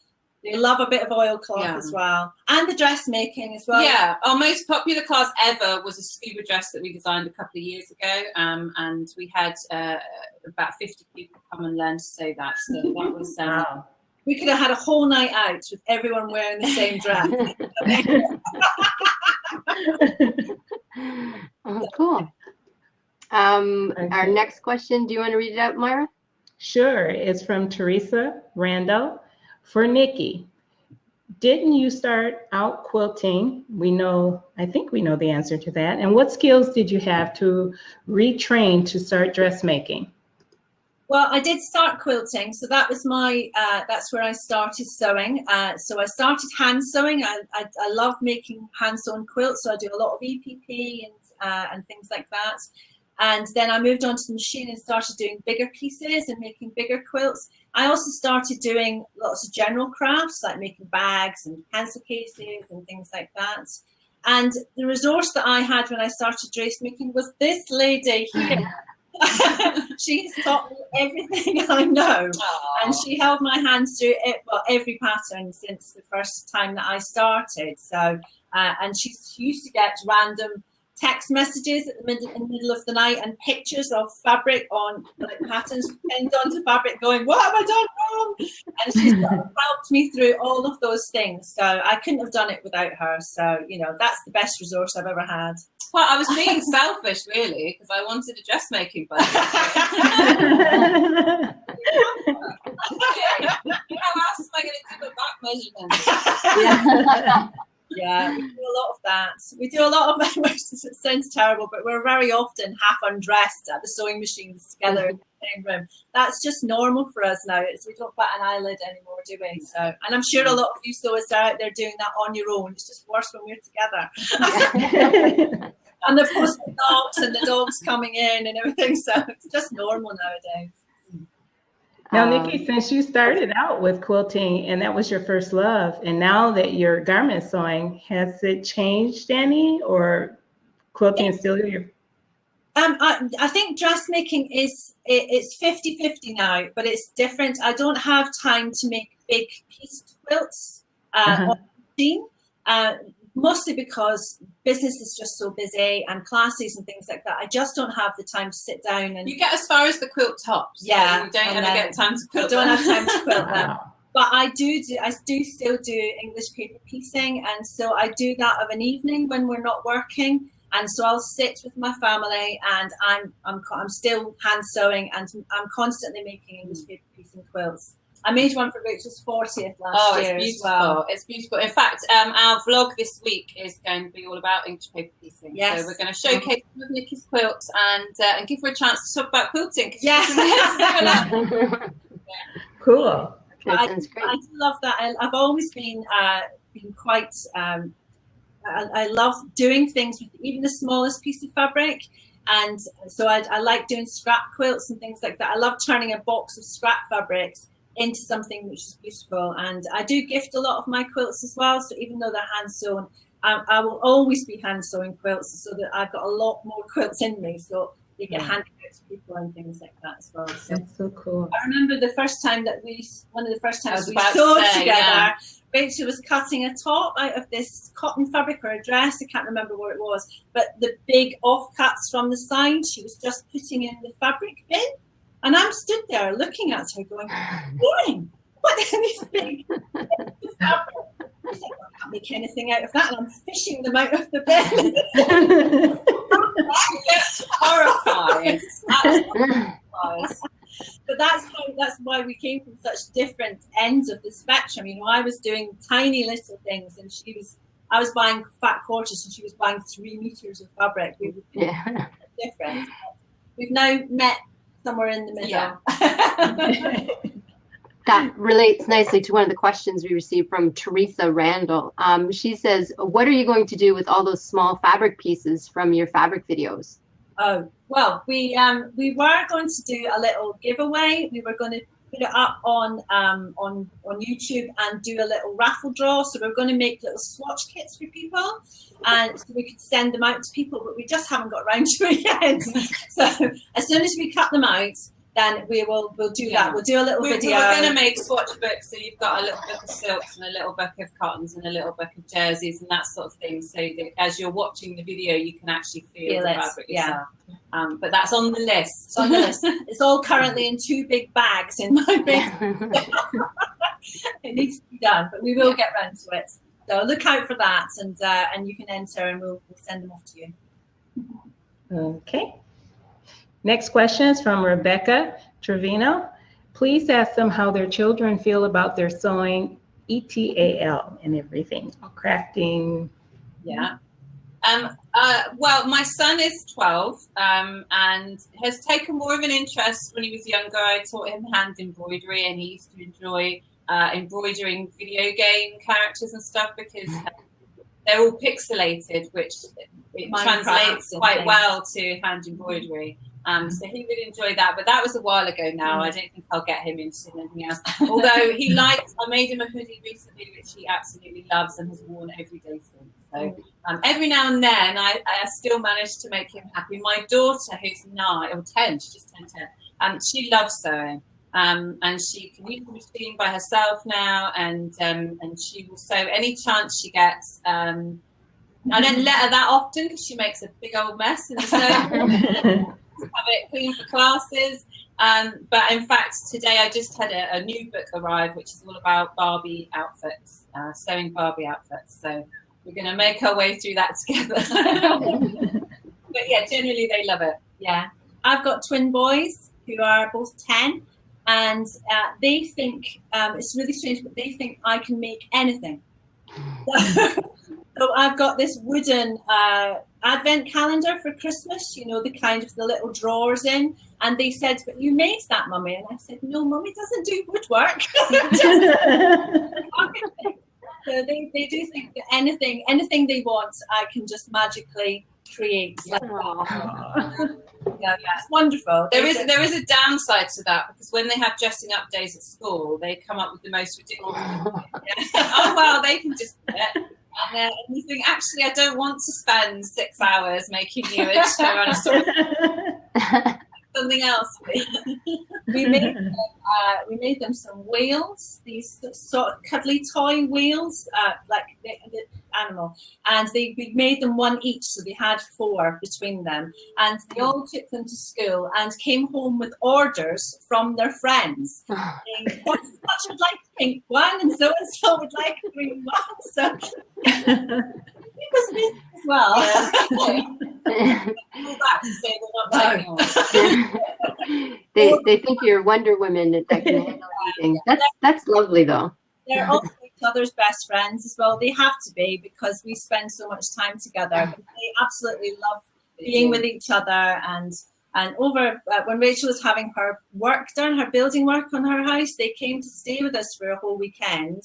they love a bit of oilcloth as well, and the dressmaking as well. Yeah, our most popular class ever was a scuba dress that we designed a couple of years ago, and we had about 50 people come and learn to sew that. So that was Wow. We could have had a whole night out with everyone wearing the same dress. Oh, cool. Our next question, do you want to read it out, Myra? Sure. It's from Teresa Randall. For Nikki, didn't you start out quilting? I think we know the answer to that. And what skills did you have to retrain to start dressmaking? Well, I did start quilting, so that was that's where I started sewing. So I started hand sewing. I love making hand sewn quilts, so I do a lot of EPP and things like that. And then I moved on to the machine and started doing bigger pieces and making bigger quilts. I also started doing lots of general crafts, like making bags and pencil cases and things like that. And the resource that I had when I started dressmaking was this lady here. She's taught me everything I know. Aww. And she held my hand through every pattern since the first time that I started. So, and she used to get random text messages in the middle of the night and pictures of fabric on patterns pinned onto fabric going, what have I done wrong? And she sort of helped me through all of those things. So I couldn't have done it without her. So, that's the best resource I've ever had. Well, I was being selfish, really, because I wanted a dressmaking budget. How else am I going to do a back measurement? Yeah, we do a lot of that. We do a lot of that, which sounds terrible, but we're very often half undressed at the sewing machines together in the same room. That's just normal for us now. We don't bat an eyelid anymore, do we? So, and I'm sure a lot of you sewists are out there doing that on your own. It's just worse when we're together. And the post-it notes and the dogs coming in and everything. So it's just normal nowadays. Now, Nikki, since you started out with quilting and that was your first love, and now that you're garment sewing, has it changed any, or quilting is still your? I think dressmaking it's 50-50 now, but it's different. I don't have time to make big pieced quilts on the machine. Mostly because business is just so busy and classes and things like that. I just don't have the time to sit down and... You get as far as the quilt tops. Yeah. You don't ever get time to quilt them. I don't have time to quilt Wow. them. But I do still do English paper piecing. And so I do that of an evening when we're not working. And so I'll sit with my family and I'm still hand sewing and I'm constantly making English paper piecing quilts. I made one for Rachel's 40th last year. It's beautiful. As well. It's beautiful. In fact, our vlog this week is going to be all about English paper piecing. Yes. So we're going to showcase some of Nikki's quilts and give her a chance to talk about quilting. Yes. Cool. That sounds great. I do love that. I've always been quite... I love doing things with even the smallest piece of fabric. And so I like doing scrap quilts and things like that. I love turning a box of scrap fabrics into something which is beautiful. And I do gift a lot of my quilts as well. So even though they're hand sewn, I will always be hand sewing quilts so that I've got a lot more quilts in me. So you get handed out to people and things like that as well. So That's so cool. I remember one of the first times we sewed together, yeah. Rachel was cutting a top out of this cotton fabric or a dress. I can't remember what it was, but the big offcuts from the side, she was just putting in the fabric bin. And I'm stood there looking at her going, boring, what are these big fabric? I can't make anything out of that. And I'm fishing them out of the bin. Horrified. But that's why we came from such different ends of the spectrum. You know, I was doing tiny little things, and I was buying fat quarters, and she was buying 3 meters of fabric. We would be different. We've now met somewhere in the middle. Yeah. That relates nicely to one of the questions we received from Teresa Randall. She says, what are you going to do with all those small fabric pieces from your fabric videos? Oh, well, we were going to do a little giveaway. We were going to put it up on YouTube and do a little raffle draw. So we're going to make little swatch kits for people, and so we could send them out to people, but we just haven't got around to it yet. So as soon as we cut them out, then we'll do that. We'll do a little video. We're going to make swatch books, so you've got a little book of silks and a little book of cottons and a little book of jerseys and that sort of thing, so that as you're watching the video, you can actually feel the fabric yourself. But that's on the list. It's on the list. It's all currently in 2 big bags in my basement. It needs to be done, but we will get round to it. So look out for that, and you can enter, and we'll send them off to you. Okay. Next question is from Rebecca Trevino. Please ask them how their children feel about their sewing ETAL and everything, crafting. Yeah. Well, my son is 12 and has taken more of an interest. When he was younger, I taught him hand embroidery, and he used to enjoy embroidering video game characters and stuff, because they're all pixelated, which it translates quite well to hand embroidery. So he would enjoy that, but that was a while ago now. I don't think I'll get him interested in anything else. Although I made him a hoodie recently, which he absolutely loves and has worn every day since. So every now and then, I still manage to make him happy. My daughter, who's 9 or 10, she just turned 10, she loves sewing. And she can use the machine by herself now, and she will sew any chance she gets. I don't let her that often because she makes a big old mess in the sewing. Have it clean for classes, but in fact today I just had a new book arrive, which is all about Barbie outfits, sewing Barbie outfits, so we're going to make our way through that together. But yeah, generally they love it. Yeah, I've got twin boys who are both 10, and they think it's really strange, but they think I can make anything. So I've got this wooden advent calendar for Christmas, you know, the kind of the little drawers in. And they said, but you made that, Mummy. And I said, no, Mummy doesn't do woodwork. So they do think that anything they want, I can just magically create. Like yeah, it's wonderful. There is a downside to that, because when they have dressing up days at school, they come up with the most ridiculous. Oh, well, they can just do it. And you think, actually, I don't want to spend 6 hours making you a chair and a sword. Something else. We made them some wheels, these sort of cuddly toy wheels, like the animal, and we made them one each, so they had 4 between them, and they all took them to school and came home with orders from their friends saying, such would like a pink one, and so would like a green one. So it was me as well. Back to say we're not taking they think you're Wonder Woman that can handle anything. That's lovely though. They're also each other's best friends as well. They have to be, because we spend so much time together. But they absolutely love being with each other. And over when Rachel was having her work done, her building work on her house, they came to stay with us for a whole weekend,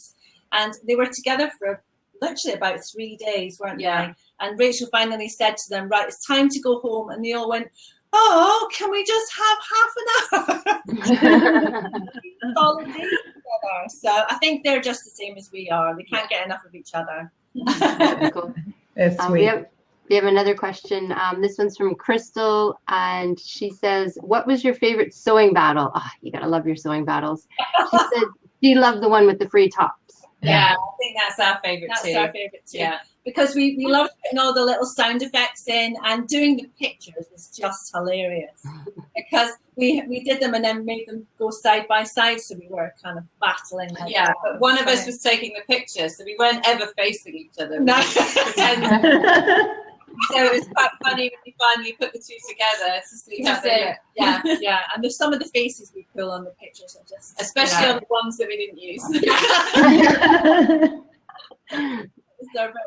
and they were together for literally about 3 days, weren't they? And Rachel finally said to them, right, it's time to go home. And they all went, oh, can we just have half an hour? Solid day together. So I think they're just the same as we are. They can't get enough of each other. Cool. That's sweet. We have another question. This one's from Crystal, and she says, what was your favorite sewing battle? Oh, you gotta love your sewing battles. She said she loved the one with the free tops. Yeah, I think that's our favorite too. That's our favorite too. Yeah. Because we loved putting all the little sound effects in, and doing the pictures was just hilarious. Because we did them and then made them go side by side, so we were kind of battling. Like that. But one of us was taking the picture, so we weren't ever facing each other. No. So it was quite funny when you finally put the two together to see how they look. Yeah, yeah. And there's some of the faces we pull on the pictures are just, Especially on the ones that we didn't use.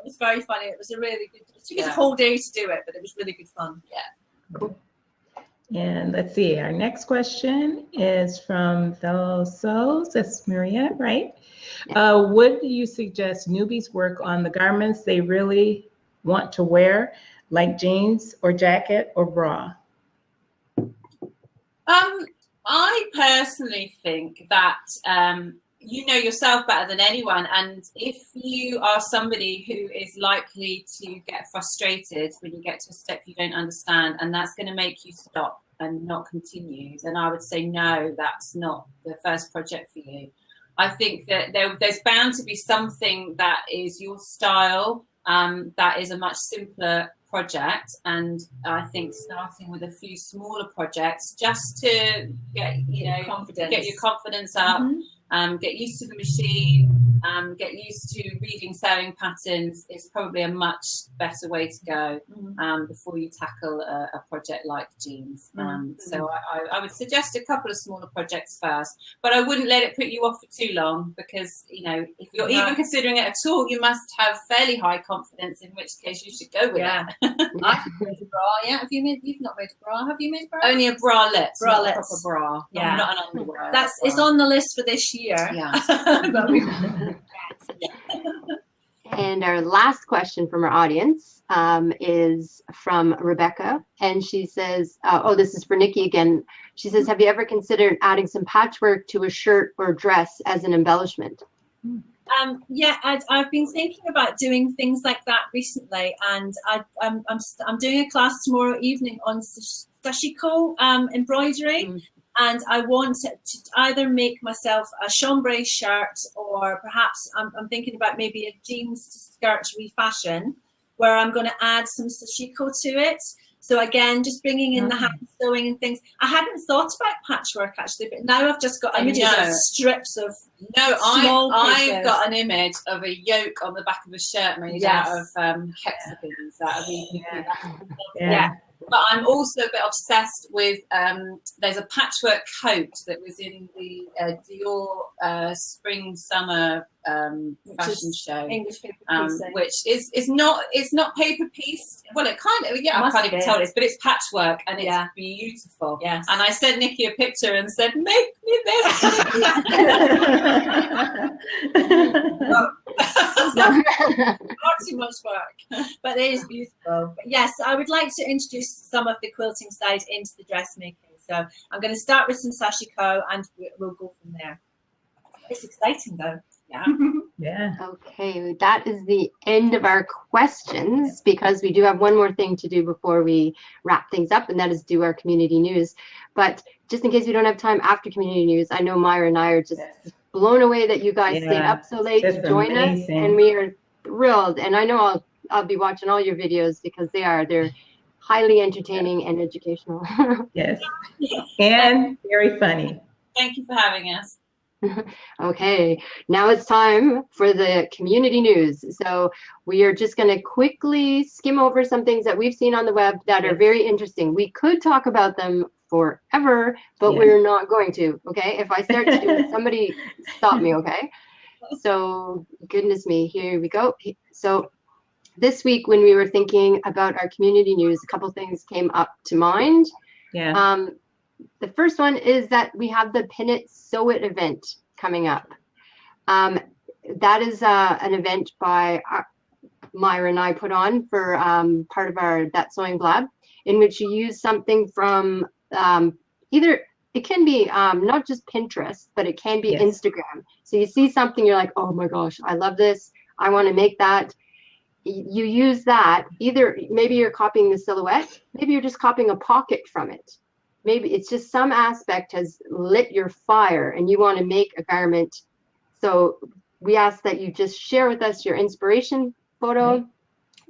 It's very funny. It was a really good. It took us a whole day to do it, but it was really good fun. Yeah. Cool. And let's see, our next question is from fellow sews. That's Maria, right? Would you suggest newbies work on the garments they really want to wear, like jeans or jacket or bra? I personally think that you know yourself better than anyone, and if you are somebody who is likely to get frustrated when you get to a step you don't understand, and that's going to make you stop and not continue, then I would say no, that's not the first project for you. I think that there's bound to be something that is your style, that is a much simpler project, and I think starting with a few smaller projects just to get your confidence up, get used to the machine, get used to reading sewing patterns is probably a much better way to go before you tackle a project like jeans. So I would suggest a couple of smaller projects first, but I wouldn't let it put you off for too long, because if you're even considering it at all, you must have fairly high confidence, in which case you should go with it. I've made a bra. Yeah, you've not made a bra? Have you made a bra? Only a bralette, not a Bralette. proper bra. Yeah. Not an underwear. It's on the list for this year. Yeah. And our last question from our audience is from Rebecca, and she says, this is for Nikki again. She says, have you ever considered adding some patchwork to a shirt or dress as an embellishment? I've been thinking about doing things like that recently, and I'm doing a class tomorrow evening on sashiko embroidery. And I want to either make myself a chambray shirt, or perhaps I'm thinking about maybe a jeans to skirt refashion, where I'm going to add some sashiko to it. So again, just bringing in the hand sewing and things. I hadn't thought about patchwork actually, but now I've just got images of strips of small pieces. I've got an image of a yoke on the back of a shirt made out of hexagons. That would be But I'm also a bit obsessed with, there's a patchwork coat that was in the Dior spring summer fashion show, English paper piece, which is not paper piece. Well, it kind of, I can't even tell this, but it's patchwork and it's beautiful. Yes. And I sent Nikki a picture and said, make me this. Not too much work, but it is beautiful. But yes, I would like to introduce some of the quilting side into the dressmaking. So I'm going to start with some sashiko, and we'll go from there. It's exciting though. Yeah. Okay, that is the end of our questions, because we do have one more thing to do before we wrap things up, and that is do our community news. But just in case we don't have time after community news, I know Myra and I are just blown away that you guys stayed up so late to join us, and we are thrilled. And I know I'll be watching all your videos, because they're highly entertaining and educational. Yes, and very funny. Thank you for having us. Okay, now it's time for the community news. So we are just going to quickly skim over some things that we've seen on the web that are very interesting. We could talk about them forever, but we're not going to. Okay, if I start to do it, somebody stop me. Okay, so goodness me, here we go. So this week, when we were thinking about our community news, a couple things came up to mind. The first one is that we have the Pin It Sew It event coming up. That is an event by Myra and I put on for part of our That Sewing Blab, in which you use something from either, it can be not just Pinterest, but it can be Instagram. So you see something, you're like, oh my gosh, I love this, I want to make that. You use that, either maybe you're copying the silhouette, maybe you're just copying a pocket from it. Maybe it's just some aspect has lit your fire and you want to make a garment. So we ask that you just share with us your inspiration photo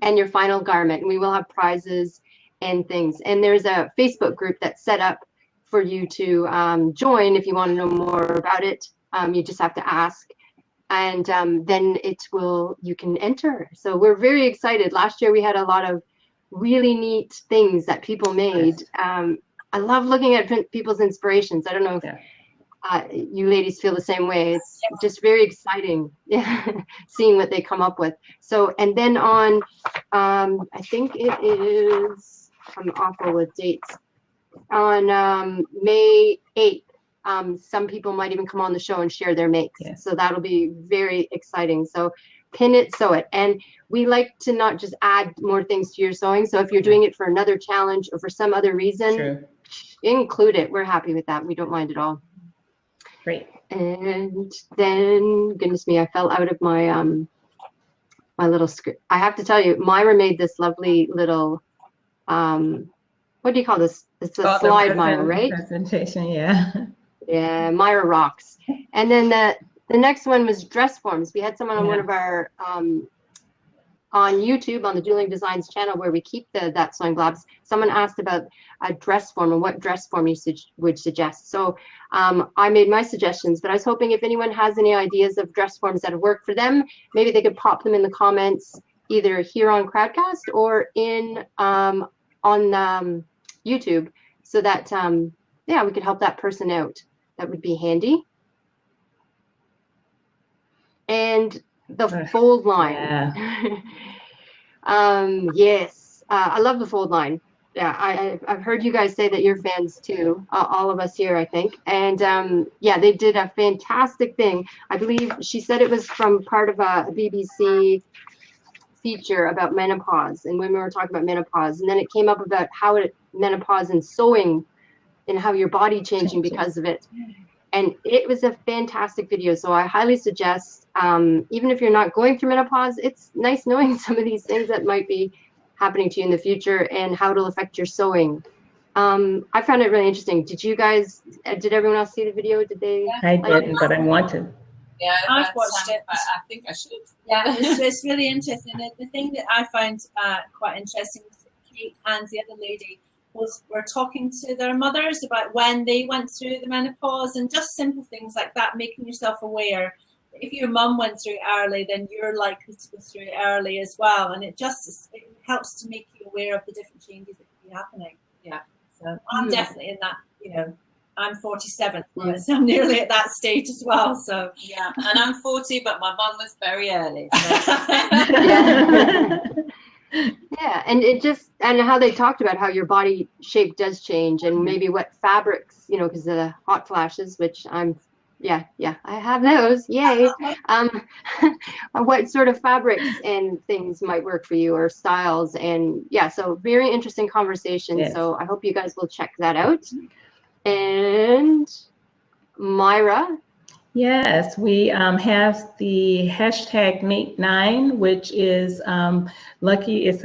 and your final garment. And we will have prizes and things. And there's a Facebook group that's set up for you to join if you want to know more about it. You just have to ask. And then you can enter. So we're very excited. Last year we had a lot of really neat things that people made. I love looking at people's inspirations. I don't know if you ladies feel the same way. It's just very exciting, seeing what they come up with. So, and then on, I think it is, I'm awful with dates, on May 8th, some people might even come on the show and share their makes. So that'll be very exciting. So pin it, sew it. And we like to not just add more things to your sewing. So if you're doing it for another challenge or for some other reason, include it. We're happy with that. We don't mind at all. Great. And then, goodness me, I fell out of my my little script. I have to tell you, Myra made this lovely little, what do you call this? It's a slide, Myra, right? Presentation, yeah. Yeah, Myra rocks. And then the next one was dress forms. We had someone on one of our on YouTube, on the Dueling Designs channel, where we keep that sewing blabs. Someone asked about a dress form and what dress form you would suggest. So I made my suggestions, but I was hoping if anyone has any ideas of dress forms that have worked for them, maybe they could pop them in the comments, either here on Crowdcast or in on YouTube, so that yeah, we could help that person out. That would be handy. And the fold line. Yes, I love the fold line. Yeah, I've heard you guys say that you're fans too, all of us here, I think. And yeah, they did a fantastic thing. I believe she said it was from part of a BBC feature about menopause and women were talking about menopause. And then it came up about how menopause and sewing and how your body changing because of it. And it was a fantastic video. So I highly suggest, even if you're not going through menopause, it's nice knowing some of these things that might be happening to you in the future and how it'll affect your sewing. I found it really interesting. Did you guys, did everyone else see the video? Did they? I didn't, but I want to. Yeah, I've watched it. I think I should. Yeah, it's really interesting. The thing that I found quite interesting was Kate and the other lady were talking to their mothers about when they went through the menopause and just simple things like that, making yourself aware. If your mum went through it early, then you're likely to go through it early as well. And it helps to make you aware of the different changes that could be happening. Yeah. So I'm definitely in that, you know, I'm 47, so I'm nearly at that stage as well. So yeah, and I'm 40, but my mum was very early. So. Yeah, and it just, and how they talked about how your body shape does change and maybe what fabrics, you know, because of the hot flashes, which I'm, yeah, I have those, yay. What sort of fabrics and things might work for you or styles, and yeah, so very interesting conversation. Yes. So I hope you guys will check that out. And Myra. Yes, we have the hashtag Make9, which is Lucky. It's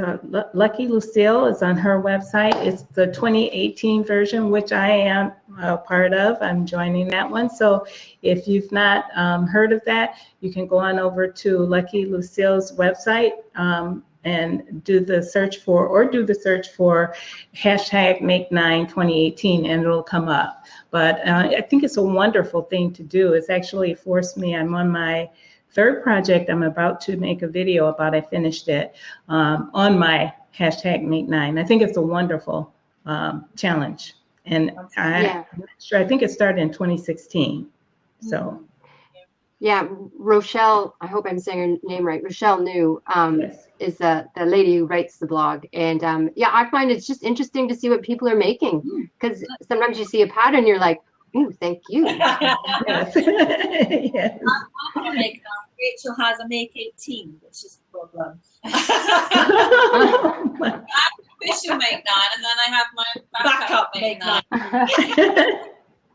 Lucky Lucille is on her website. It's the 2018 version, which I am a part of. I'm joining that one. So if you've not heard of that, you can go on over to Lucky Lucille's website and do the search for hashtag Make9 2018, and it'll come up. But I think it's a wonderful thing to do. It's actually forced me. I'm on my third project. I'm about to make a video about. I finished it on my hashtag Make9. I think it's a wonderful challenge, and I'm not sure. I think it started in 2016. So. Yeah, Rochelle, I hope I'm saying her name right. Rochelle New is the lady who writes the blog. And yeah, I find it's just interesting to see what people are making, because sometimes you see a pattern, you're like, ooh, thank you. Yes. Yes. I'm going to make Rachel has a Make 18, which is the problem. I have official Make 9, and then I have my backup Make 9.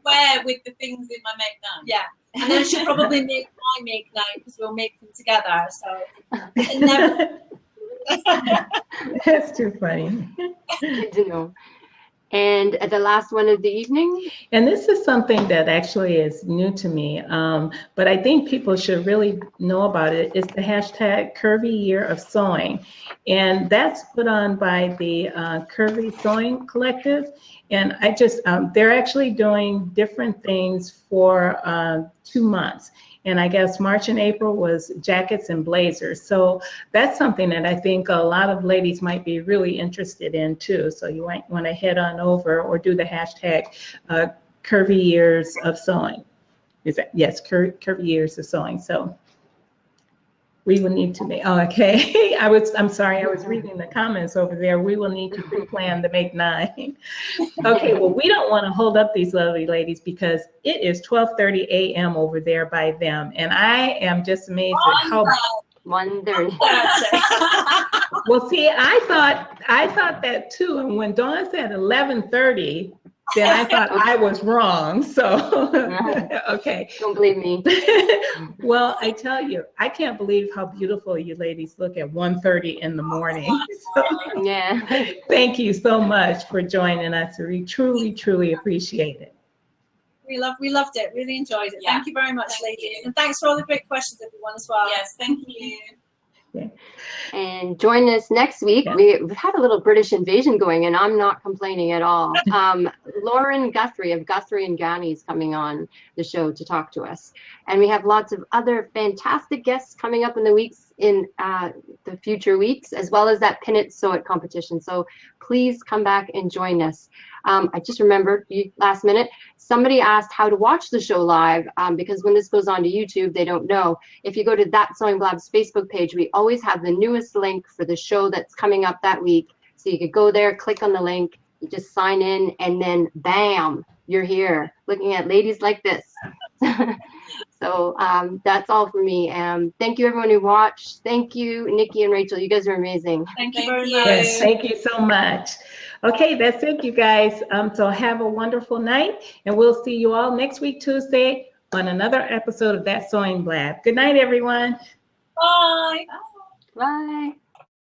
Where with the things in my Make 9. Yeah. And then she'll probably make my Make 9 because we'll make them together. So it never. That's too funny. Good to know. And the last one of the evening. And this is something that actually is new to me, but I think people should really know about it. It's the hashtag Curvy Year of Sewing. And that's put on by the Curvy Sewing Collective. And I just, they're actually doing different things for 2 months. And I guess March and April was jackets and blazers. So that's something that I think a lot of ladies might be really interested in too. So you might want to head on over or do the hashtag Curvy Years of Sewing. Is that, yes, Curvy Years of Sewing. So we will need to make, oh, okay. I'm sorry, I was reading the comments over there. We will need to pre-plan to make 9. Okay, well, we don't want to hold up these lovely ladies because it is 12:30 a.m. over there by them. And I am just amazed at how... 1:30. Well, see, I thought that too. And when Dawn said 11:30, then I thought I was wrong. So, okay. Don't believe me. Well, I tell you, I can't believe how beautiful you ladies look at 1:30 in the morning. So, Yeah. thank you so much for joining us. We truly, truly appreciate it. We loved it. Really enjoyed it. Yeah. Thank you very much, Thank ladies. you. And thanks for all the great questions, everyone, as well. Yes, thank you. And join us next week. Yeah. We've had a little British invasion going, and I'm not complaining at all. Lauren Guthrie of Guthrie and Ghani is coming on the show to talk to us. And we have lots of other fantastic guests coming up in the weeks, in the future weeks, as well as that Pin It Sew It competition. So please come back and join us. I just remembered last minute, somebody asked how to watch the show live, because when this goes on to YouTube, they don't know. If you go to That Sewing Blab's Facebook page, we always have the newest link for the show that's coming up that week. So you could go there, click on the link, you just sign in, and then bam, you're here looking at ladies like this. So that's all for me. Thank you, everyone who watched. Thank you, Nikki and Rachel. You guys are amazing. Thank you very much. Yes, thank you so much. Okay, that's it, you guys. So have a wonderful night, and we'll see you all next week, Tuesday, on another episode of That Sewing Blab. Good night, everyone. Bye. Bye.